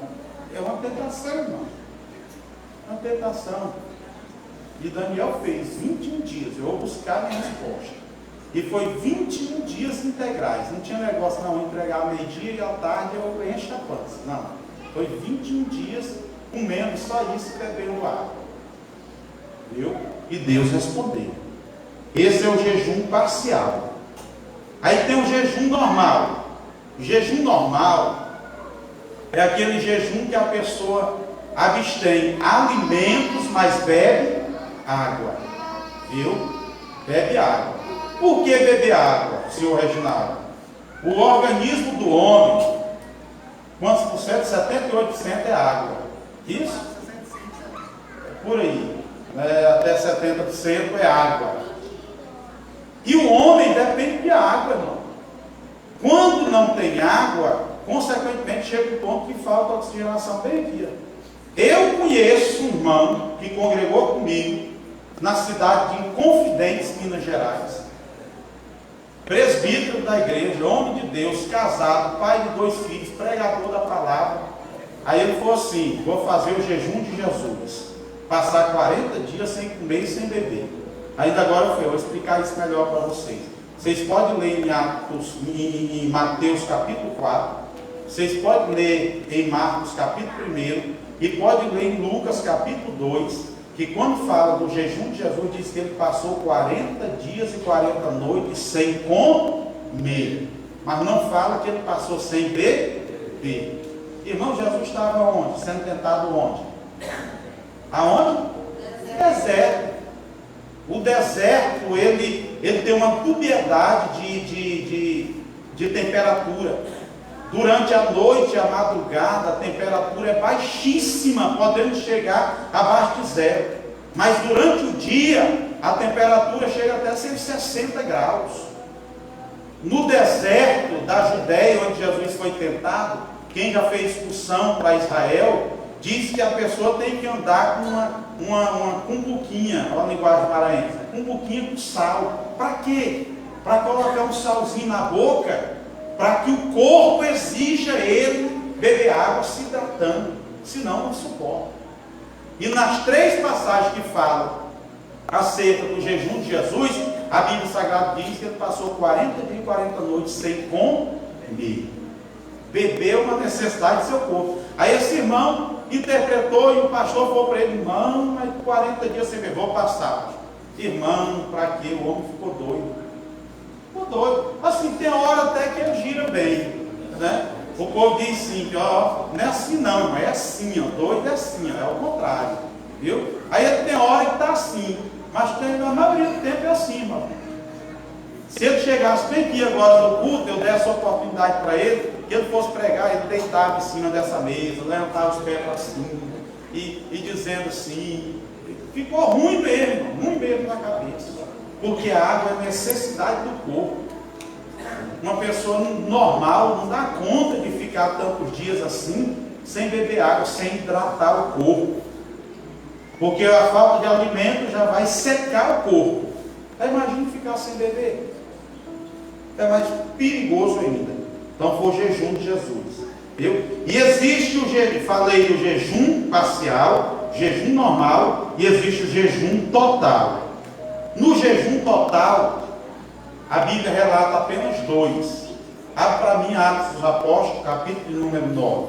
É uma tentação, irmão. É uma tentação. E Daniel fez 21 dias. Eu vou buscar a minha resposta. E foi 21 dias integrais. Não tinha negócio, não, entregar ao meio-dia e à tarde eu encho a pança. Não. Foi 21 dias comendo só isso e bebendo água. Viu? E Deus respondeu. Esse é o jejum parcial. Aí tem o jejum normal. O jejum normal é aquele jejum que a pessoa abstém alimentos, mas bebe água. Viu? Bebe água. Por que beber água, senhor Reginaldo? O organismo do homem, quantos por cento? 78% é água. Isso? por aí, né? Até 70% é água. E o homem depende de água, irmão. Quando não tem água, consequentemente chega um ponto que falta oxigenação bem aqui. Eu conheço um irmão que congregou comigo na cidade de Inconfidentes, Minas Gerais. Presbítero da igreja, homem de Deus, casado, pai de 2 filhos, pregador da palavra. Aí ele falou assim: vou fazer o jejum de Jesus, passar 40 dias sem comer e sem beber. Ainda agora eu vou explicar isso melhor para vocês. Vocês podem ler em Mateus capítulo 4, vocês podem ler em Marcos capítulo 1 e podem ler em Lucas capítulo 2, que quando fala do jejum de Jesus, diz que ele passou 40 dias e 40 noites sem comer. Mas não fala que ele passou sem beber. Irmão, Jesus estava onde? Sendo tentado onde? Aonde? Deserto. O deserto, ele tem uma dubiedade de temperatura. Durante a noite, a madrugada, a temperatura é baixíssima, podendo chegar abaixo de 0. Mas durante o dia, a temperatura chega até 160 graus. No deserto da Judéia, onde Jesus foi tentado, quem já fez excursão para Israel, diz que a pessoa tem que andar com uma cumbuquinha, olha a linguagem maranhense, cumbuquinha com sal. Para quê? Para colocar um salzinho na boca, para que o corpo exija ele beber água se hidratando, senão não suporta. E nas 3 passagens que falam acerca do jejum de Jesus, a Bíblia Sagrada diz que ele passou 40 dias e 40 noites sem comer. Beber é uma necessidade do seu corpo. Aí esse irmão interpretou e o pastor falou para ele: irmão, mas 40 dias sem beber, vou passar. Irmão, para quê? O homem ficou doido. Doido. Assim, tem hora até que ele gira bem, né? O povo diz assim, ó, não é assim não, mas é assim, ó, doido é assim, ó, é o contrário, viu? Aí ele tem hora que está assim, mas tem, na maioria do tempo é assim, mano. Se ele chegasse bem aqui agora no culto, eu desse a oportunidade para ele, que ele fosse pregar, ele deitava em cima dessa mesa, levantava os pés para cima, e dizendo assim, ficou ruim mesmo na cabeça. Porque a água é necessidade do corpo. Uma pessoa normal não dá conta de ficar tantos dias assim, sem beber água, sem hidratar o corpo. Porque a falta de alimento já vai secar o corpo. Aí imagine ficar sem beber. É mais perigoso ainda. Então foi o jejum de Jesus. Viu? E existe o jejum, falei do jejum parcial, jejum normal, e existe o jejum total. No jejum total, a Bíblia relata apenas 2. Abre para mim Atos dos Apóstolos, capítulo número 9.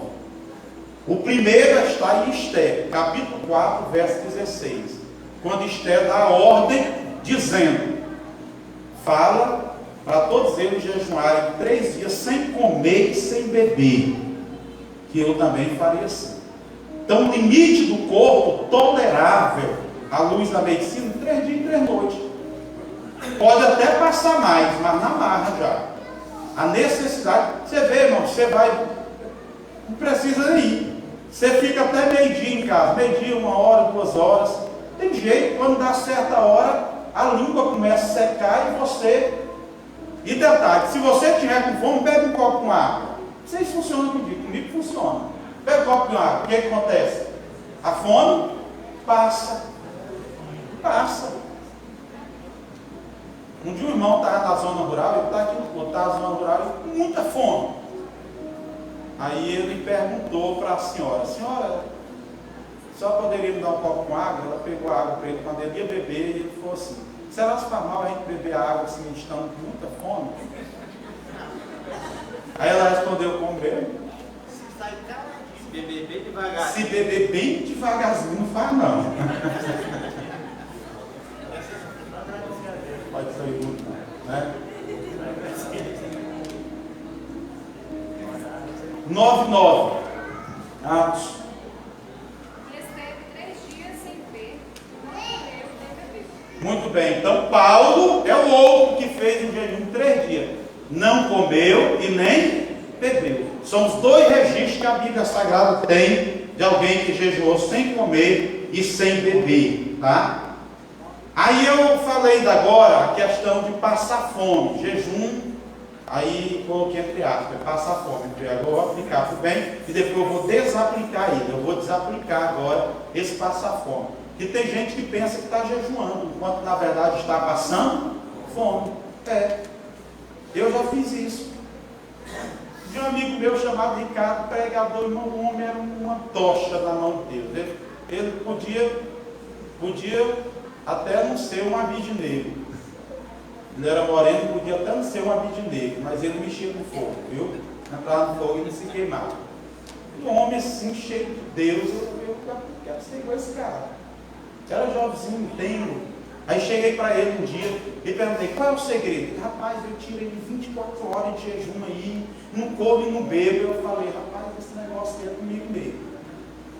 O primeiro está em Esther, capítulo 4, verso 16. Quando Esther dá a ordem, dizendo, fala para todos eles jejuarem 3 dias sem comer e sem beber, que eu também faria assim. Então o limite do corpo tolerável à luz da medicina, 3 dias e 3 noites. Pode até passar mais, mas na marra já. A necessidade, você vê, irmão, você vai, não precisa ir. Você fica até meio-dia em casa, meio-dia, 1 hora, 2 horas. Tem jeito, quando dá certa hora, a língua começa a secar e você. E detalhe, se você tiver com fome, bebe um copo com água. Vocês funcionam comigo funciona. Bebe um copo com água, o que acontece? A fome passa. Um dia o irmão estava na zona rural, ele está aqui no porto, está na zona rural, com muita fome. Aí ele perguntou para a senhora, só poderia me dar um copo com água? Ela pegou a água para ele, quando ele ia beber, ele falou assim, será que faz mal a gente beber água assim, estando com muita fome? Aí ela respondeu como ele. Se beber bem devagar. Se beber bem devagarzinho, não faz não. Pode sair muito, né? 9:9. Atos. E esteve 3 dias sem ver, não comeu nem bebeu. Muito bem, então Paulo é o outro que fez um jejum de 3 dias. Não comeu e nem bebeu. São os dois registros que a Bíblia Sagrada tem de alguém que jejuou sem comer e sem beber, tá? Aí eu falei agora a questão de passar fome, jejum, aí coloquei entre aspas, passar fome, eu vou aplicar tudo bem, e depois eu vou desaplicar ele, eu vou desaplicar agora esse passar fome. E tem gente que pensa que está jejuando, enquanto na verdade está passando fome. Eu já fiz isso. De um amigo meu chamado Ricardo, pregador, irmão, o homem era uma tocha na mão de Deus. Ele podia até não ser um abidinegro. Ele era moreno, podia até não ser um abidinegro, mas ele mexia com fogo, viu? Entrava no fogo e ele se queimava. E um homem assim, cheio de Deus, eu quero ser igual esse cara. Era jovenzinho, tenro. Aí cheguei para ele um dia e perguntei, qual é o segredo? Rapaz, eu tirei 24 horas de jejum aí, não como e não bebo. Eu falei, rapaz, esse negócio é comigo mesmo.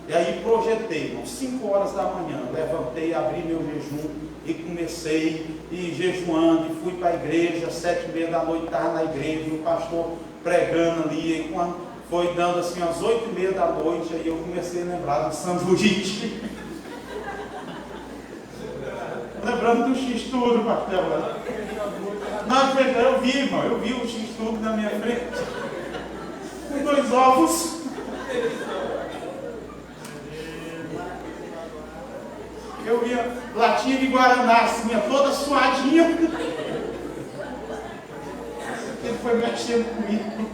E aí projetei, irmão, 5 horas da manhã, levantei, abri meu jejum e comecei e jejuando, e fui para a igreja, 7h30 da noite estava na igreja, e o pastor pregando ali, e quando foi dando assim às 8h30 da noite, aí eu comecei a lembrar do sanduíche. Lembrando do X-Tudo, pastor. Não, eu vi, irmão, eu vi o X-Tudo na minha frente, com 2 ovos. Eu via latinha de Guaraná, assim, toda suadinha. Ele foi mexendo comigo.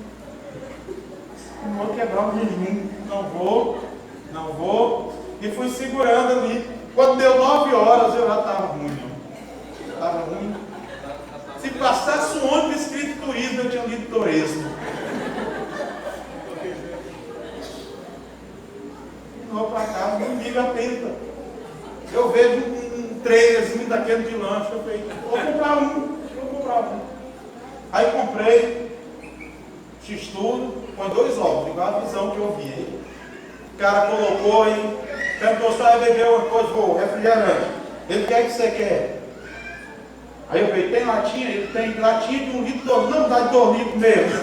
Não vou quebrar o jejum. Não vou. E fui segurando ali. Quando deu 9 horas, eu já estava ruim. Estava ruim. Se passasse um ônibus escrito turismo, eu tinha lido turismo. E vou para casa, domingo atenta. Eu vejo um trailerzinho daquele de lanche, eu falei, vou comprar um. Aí comprei X-Tudo, com 2 ovos, igual a visão que eu vi aí. O cara colocou aí, perguntou se vai beber uma coisa, refrigerante. Ele quer que você quer? Aí eu falei, tem latinha? Ele tem latinha de 1 litro, não dá de 2 litros mesmo.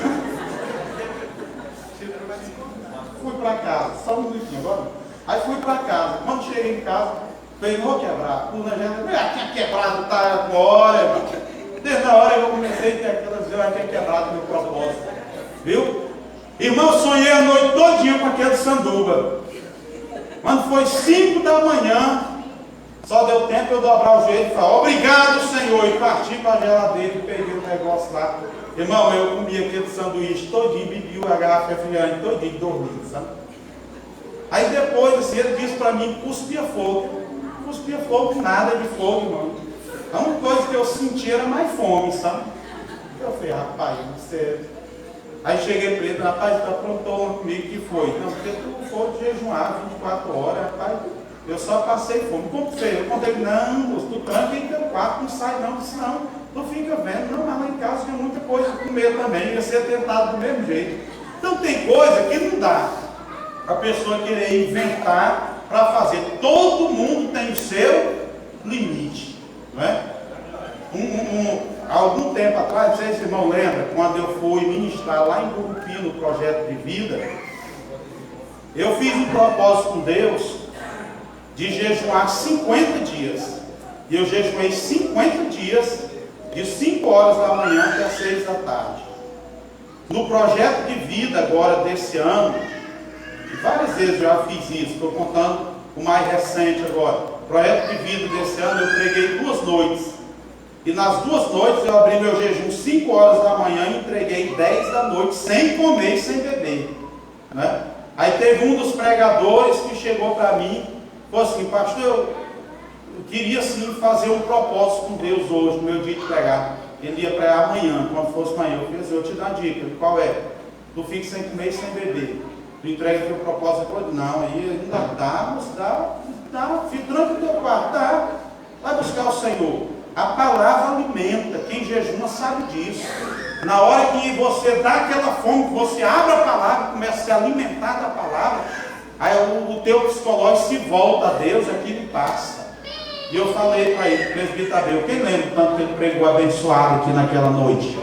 Fui para casa, só um litinho agora. Aí fui para casa, quando cheguei em casa, falei, não vou quebrar. Tinha quebrado, tá com hora, irmão. Desde a hora eu comecei a ter aquelas vezes, eu tinha quebrado meu propósito. Viu? Irmão, eu sonhei a noite todinha com aquele sanduba. Quando foi 5 da manhã, só deu tempo eu dobrar o joelho e falar, obrigado, Senhor, e parti para a geladeira e peguei o negócio lá. Irmão, eu comi aquele sanduíche todinho, bebi a garrafa refrigerante todinho, dormi, sabe? Aí depois, assim, ele disse para mim, cuspia fogo, nada de fogo, irmão. A única coisa que eu senti era mais fome, sabe? Eu falei, rapaz, você... Aí cheguei para ele, rapaz, tu aprontou uma comigo, que foi? Não, porque tu foi jejuar 24 horas, rapaz, eu só passei fome. Como foi? Eu contei, não, tu tranca em teu quarto, não sai não, senão tu fica vendo. Não, mas lá em casa tinha muita coisa para comer também, ia ser tentado do mesmo jeito. Então tem coisa que não dá a pessoa querer inventar para fazer. Todo mundo tem o seu limite, não é? Há algum tempo atrás, não sei se o irmão lembra, quando eu fui ministrar lá em Gurupi, no projeto de vida, eu fiz um propósito com Deus de jejuar 50 dias. E eu jejuei 50 dias, de 5 horas da manhã até 6 da tarde. No projeto de vida agora desse ano, várias vezes eu já fiz isso, estou contando o mais recente agora. O projeto de vida desse ano eu preguei 2 noites. E nas 2 noites eu abri meu jejum 5 horas da manhã e entreguei 10 da noite, sem comer e sem beber, né? Aí teve um dos pregadores que chegou para mim, falou assim, pastor, eu queria sim fazer um propósito com Deus hoje, no meu dia de pregar. Ele ia pregar amanhã, quando fosse amanhã. Eu fiz, eu te dou a dica, qual é? Tu fica sem comer e sem beber. Tu entrega o teu propósito todo. Não, aí ainda dá, fica tranquilo no teu quarto, dá. Vai buscar o Senhor. A palavra alimenta, quem jejuma sabe disso. Na hora que você dá aquela fome, que você abre a palavra, começa a se alimentar da palavra, aí o teu psicológico se volta a Deus, aquilo passa. E eu falei para ele, presbítero Tadeu, quem lembra tanto que ele pregou abençoado aqui naquela noite?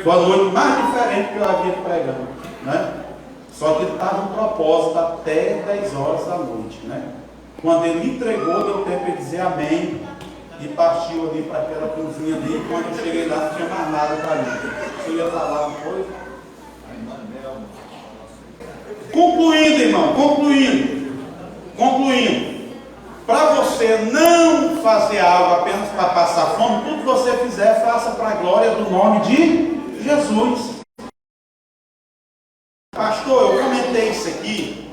Foi a noite mais diferente que eu havia pregando, né? Só que ele estava no propósito até 10 horas da noite, né? Quando ele entregou, deu tempo de dizer amém e partiu ali para aquela cozinha ali. Quando eu cheguei lá, não tinha mais nada para mim. Você ia falar uma coisa? Concluindo, irmão, concluindo. Para você não fazer algo apenas para passar fome, tudo que você fizer, faça para a glória do nome de Jesus. Pastor, eu comentei isso aqui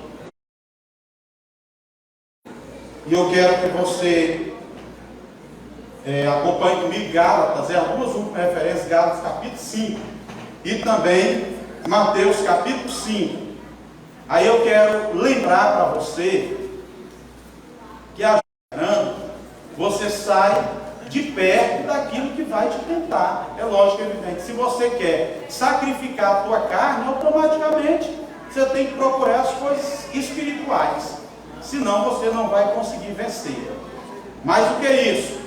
e eu quero que você acompanhe comigo Gálatas, as duas últimas referências, Gálatas capítulo 5 e também Mateus capítulo 5. Aí eu quero lembrar para você que você sai de perto daquilo que vai te tentar. É lógico, evidente. Se você quer sacrificar a tua carne, automaticamente você tem que procurar as coisas espirituais. Senão você não vai conseguir vencer. Mas o que é isso?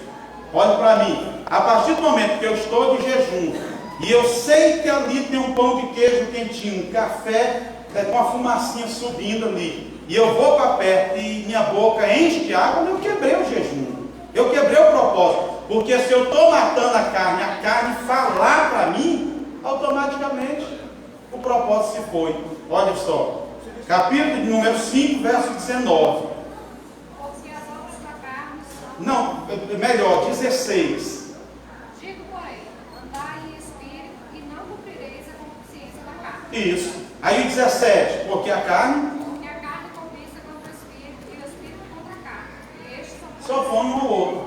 Olhe para mim. A partir do momento que eu estou de jejum e eu sei que ali tem um pão de queijo quentinho, um café com a fumacinha subindo ali, e eu vou para perto e minha boca enche de água, eu quebrei o jejum. Eu quebrei o propósito. Porque se eu estou matando a carne falar para mim, automaticamente o propósito se foi. Olha só. Capítulo de número 5, verso 19. Porque as obras da carne são... Não, melhor, 16. Digo, porém, andai em espírito e não cumprireis a consciência da carne. Isso. Aí 17. Porque a carne Cobiça contra o espírito e o espírito contra a carne. E estes só fome um ao outro.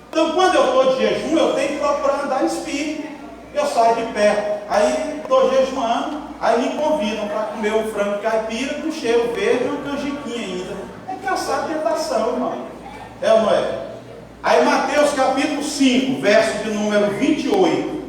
Então, quando eu estou de jejum, eu tenho que procurar andar em espírito. Eu saio de perto. Aí estou jejuando. Aí me convidam para comer um frango caipira com cheiro verde e uma canjiquinha ainda. É caçar tentação, irmão. É ou não é? Aí Mateus capítulo 5, verso de número 28.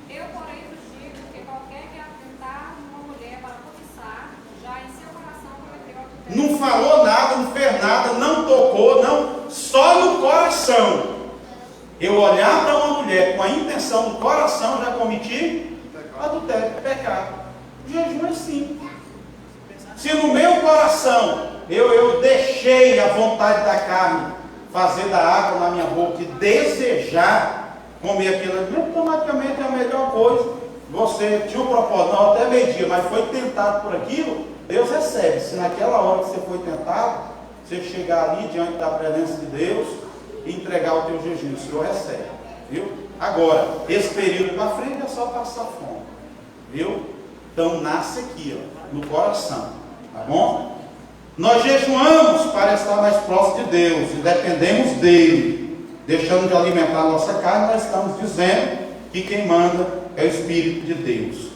Eu, porém, vos digo que qualquer que atentar uma mulher para cobiçar, já em seu coração cometeu adultério. Não falou nada, não fez nada, não tocou, não, só no coração. Eu olhar para uma mulher com a intenção do coração, já cometi adultério, pecado. O jejum é simples. Se no meu coração eu deixei a vontade da carne fazer da água na minha boca e desejar comer aquilo, automaticamente é a melhor coisa. Você tinha um propósito, não, até meio-dia, mas foi tentado por aquilo, Deus recebe. Se naquela hora que você foi tentado, você chegar ali diante da presença de Deus e entregar o teu jejum, o Senhor recebe, viu? Agora, esse período para frente é só passar fome, viu? Então nasce aqui, ó, no coração, tá bom? Nós jejuamos para estar mais próximo de Deus e dependemos dele. Deixando de alimentar a nossa carne, nós estamos dizendo que quem manda é o Espírito de Deus.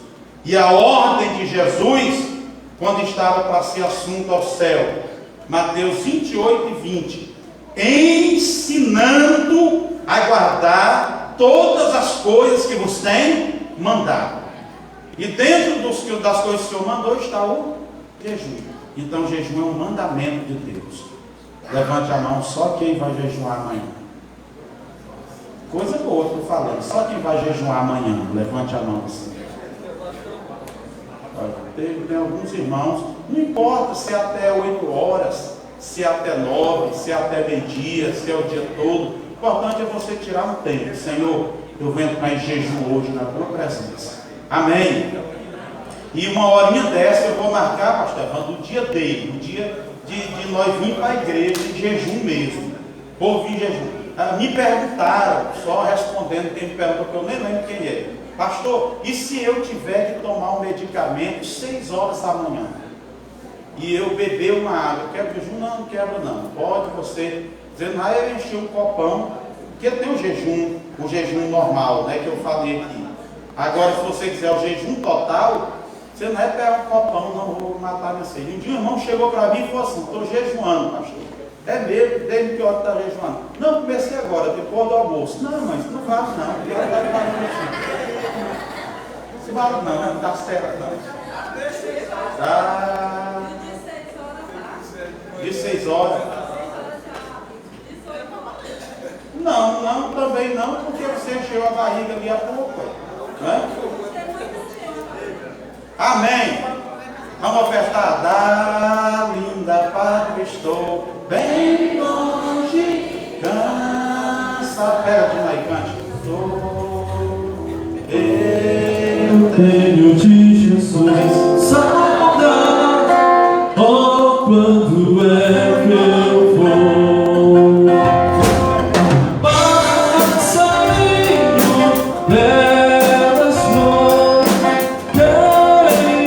E a ordem de Jesus, quando estava para ser assunto ao céu, Mateus 28 e 20, ensinando a guardar todas as coisas que vos tem mandado. E dentro das coisas que o Senhor mandou está o jejum. Então o jejum é um mandamento de Deus. Levante a mão, só quem vai jejuar amanhã. Coisa boa, estou falando. Só quem vai jejuar amanhã, levante a mão assim. Tem alguns irmãos, não importa se é até 8 horas, se é até 9, se é até meio-dia, se é o dia todo. O importante é você tirar um tempo. Senhor, eu venho para em jejum hoje na tua presença. Amém? E uma horinha dessa eu vou marcar, pastor Evandro, o dia dele, o dia de nós vir para a igreja em jejum mesmo. Vou vir em jejum. Me perguntaram, só respondendo quem me perguntou, que eu nem lembro quem é. Pastor, e se eu tiver que tomar um medicamento 6 horas da manhã? E eu beber uma água, quebra o jejum? Não quebra não. Pode você dizer, não, eu enchi um copão, porque tem o jejum normal, né, que eu falei aqui. Agora, se você quiser o jejum total, você não é pegar um copão, não vou matar minha sede. Um dia um irmão chegou para mim e falou assim, estou jejuando, pastor. É mesmo, desde que hora está jejuando? Não, comecei agora, depois do almoço. Não, mas não vale não, porque ela vai fazer isso. Não vale não está certo não. Ah, de 6 horas. Não, também não, porque você encheu a barriga ali há pouco. Né? Amém. Vamos ofertar. Da linda pátria estou bem longe. Cansa, pega de lá e cante. Eu tenho de Jesus saudade. Oh, quando é que eu vou? Passarinho delas mãos querem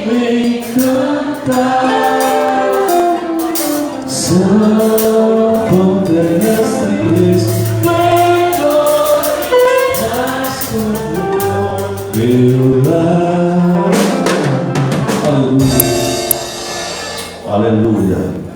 me cantar. Aleluia.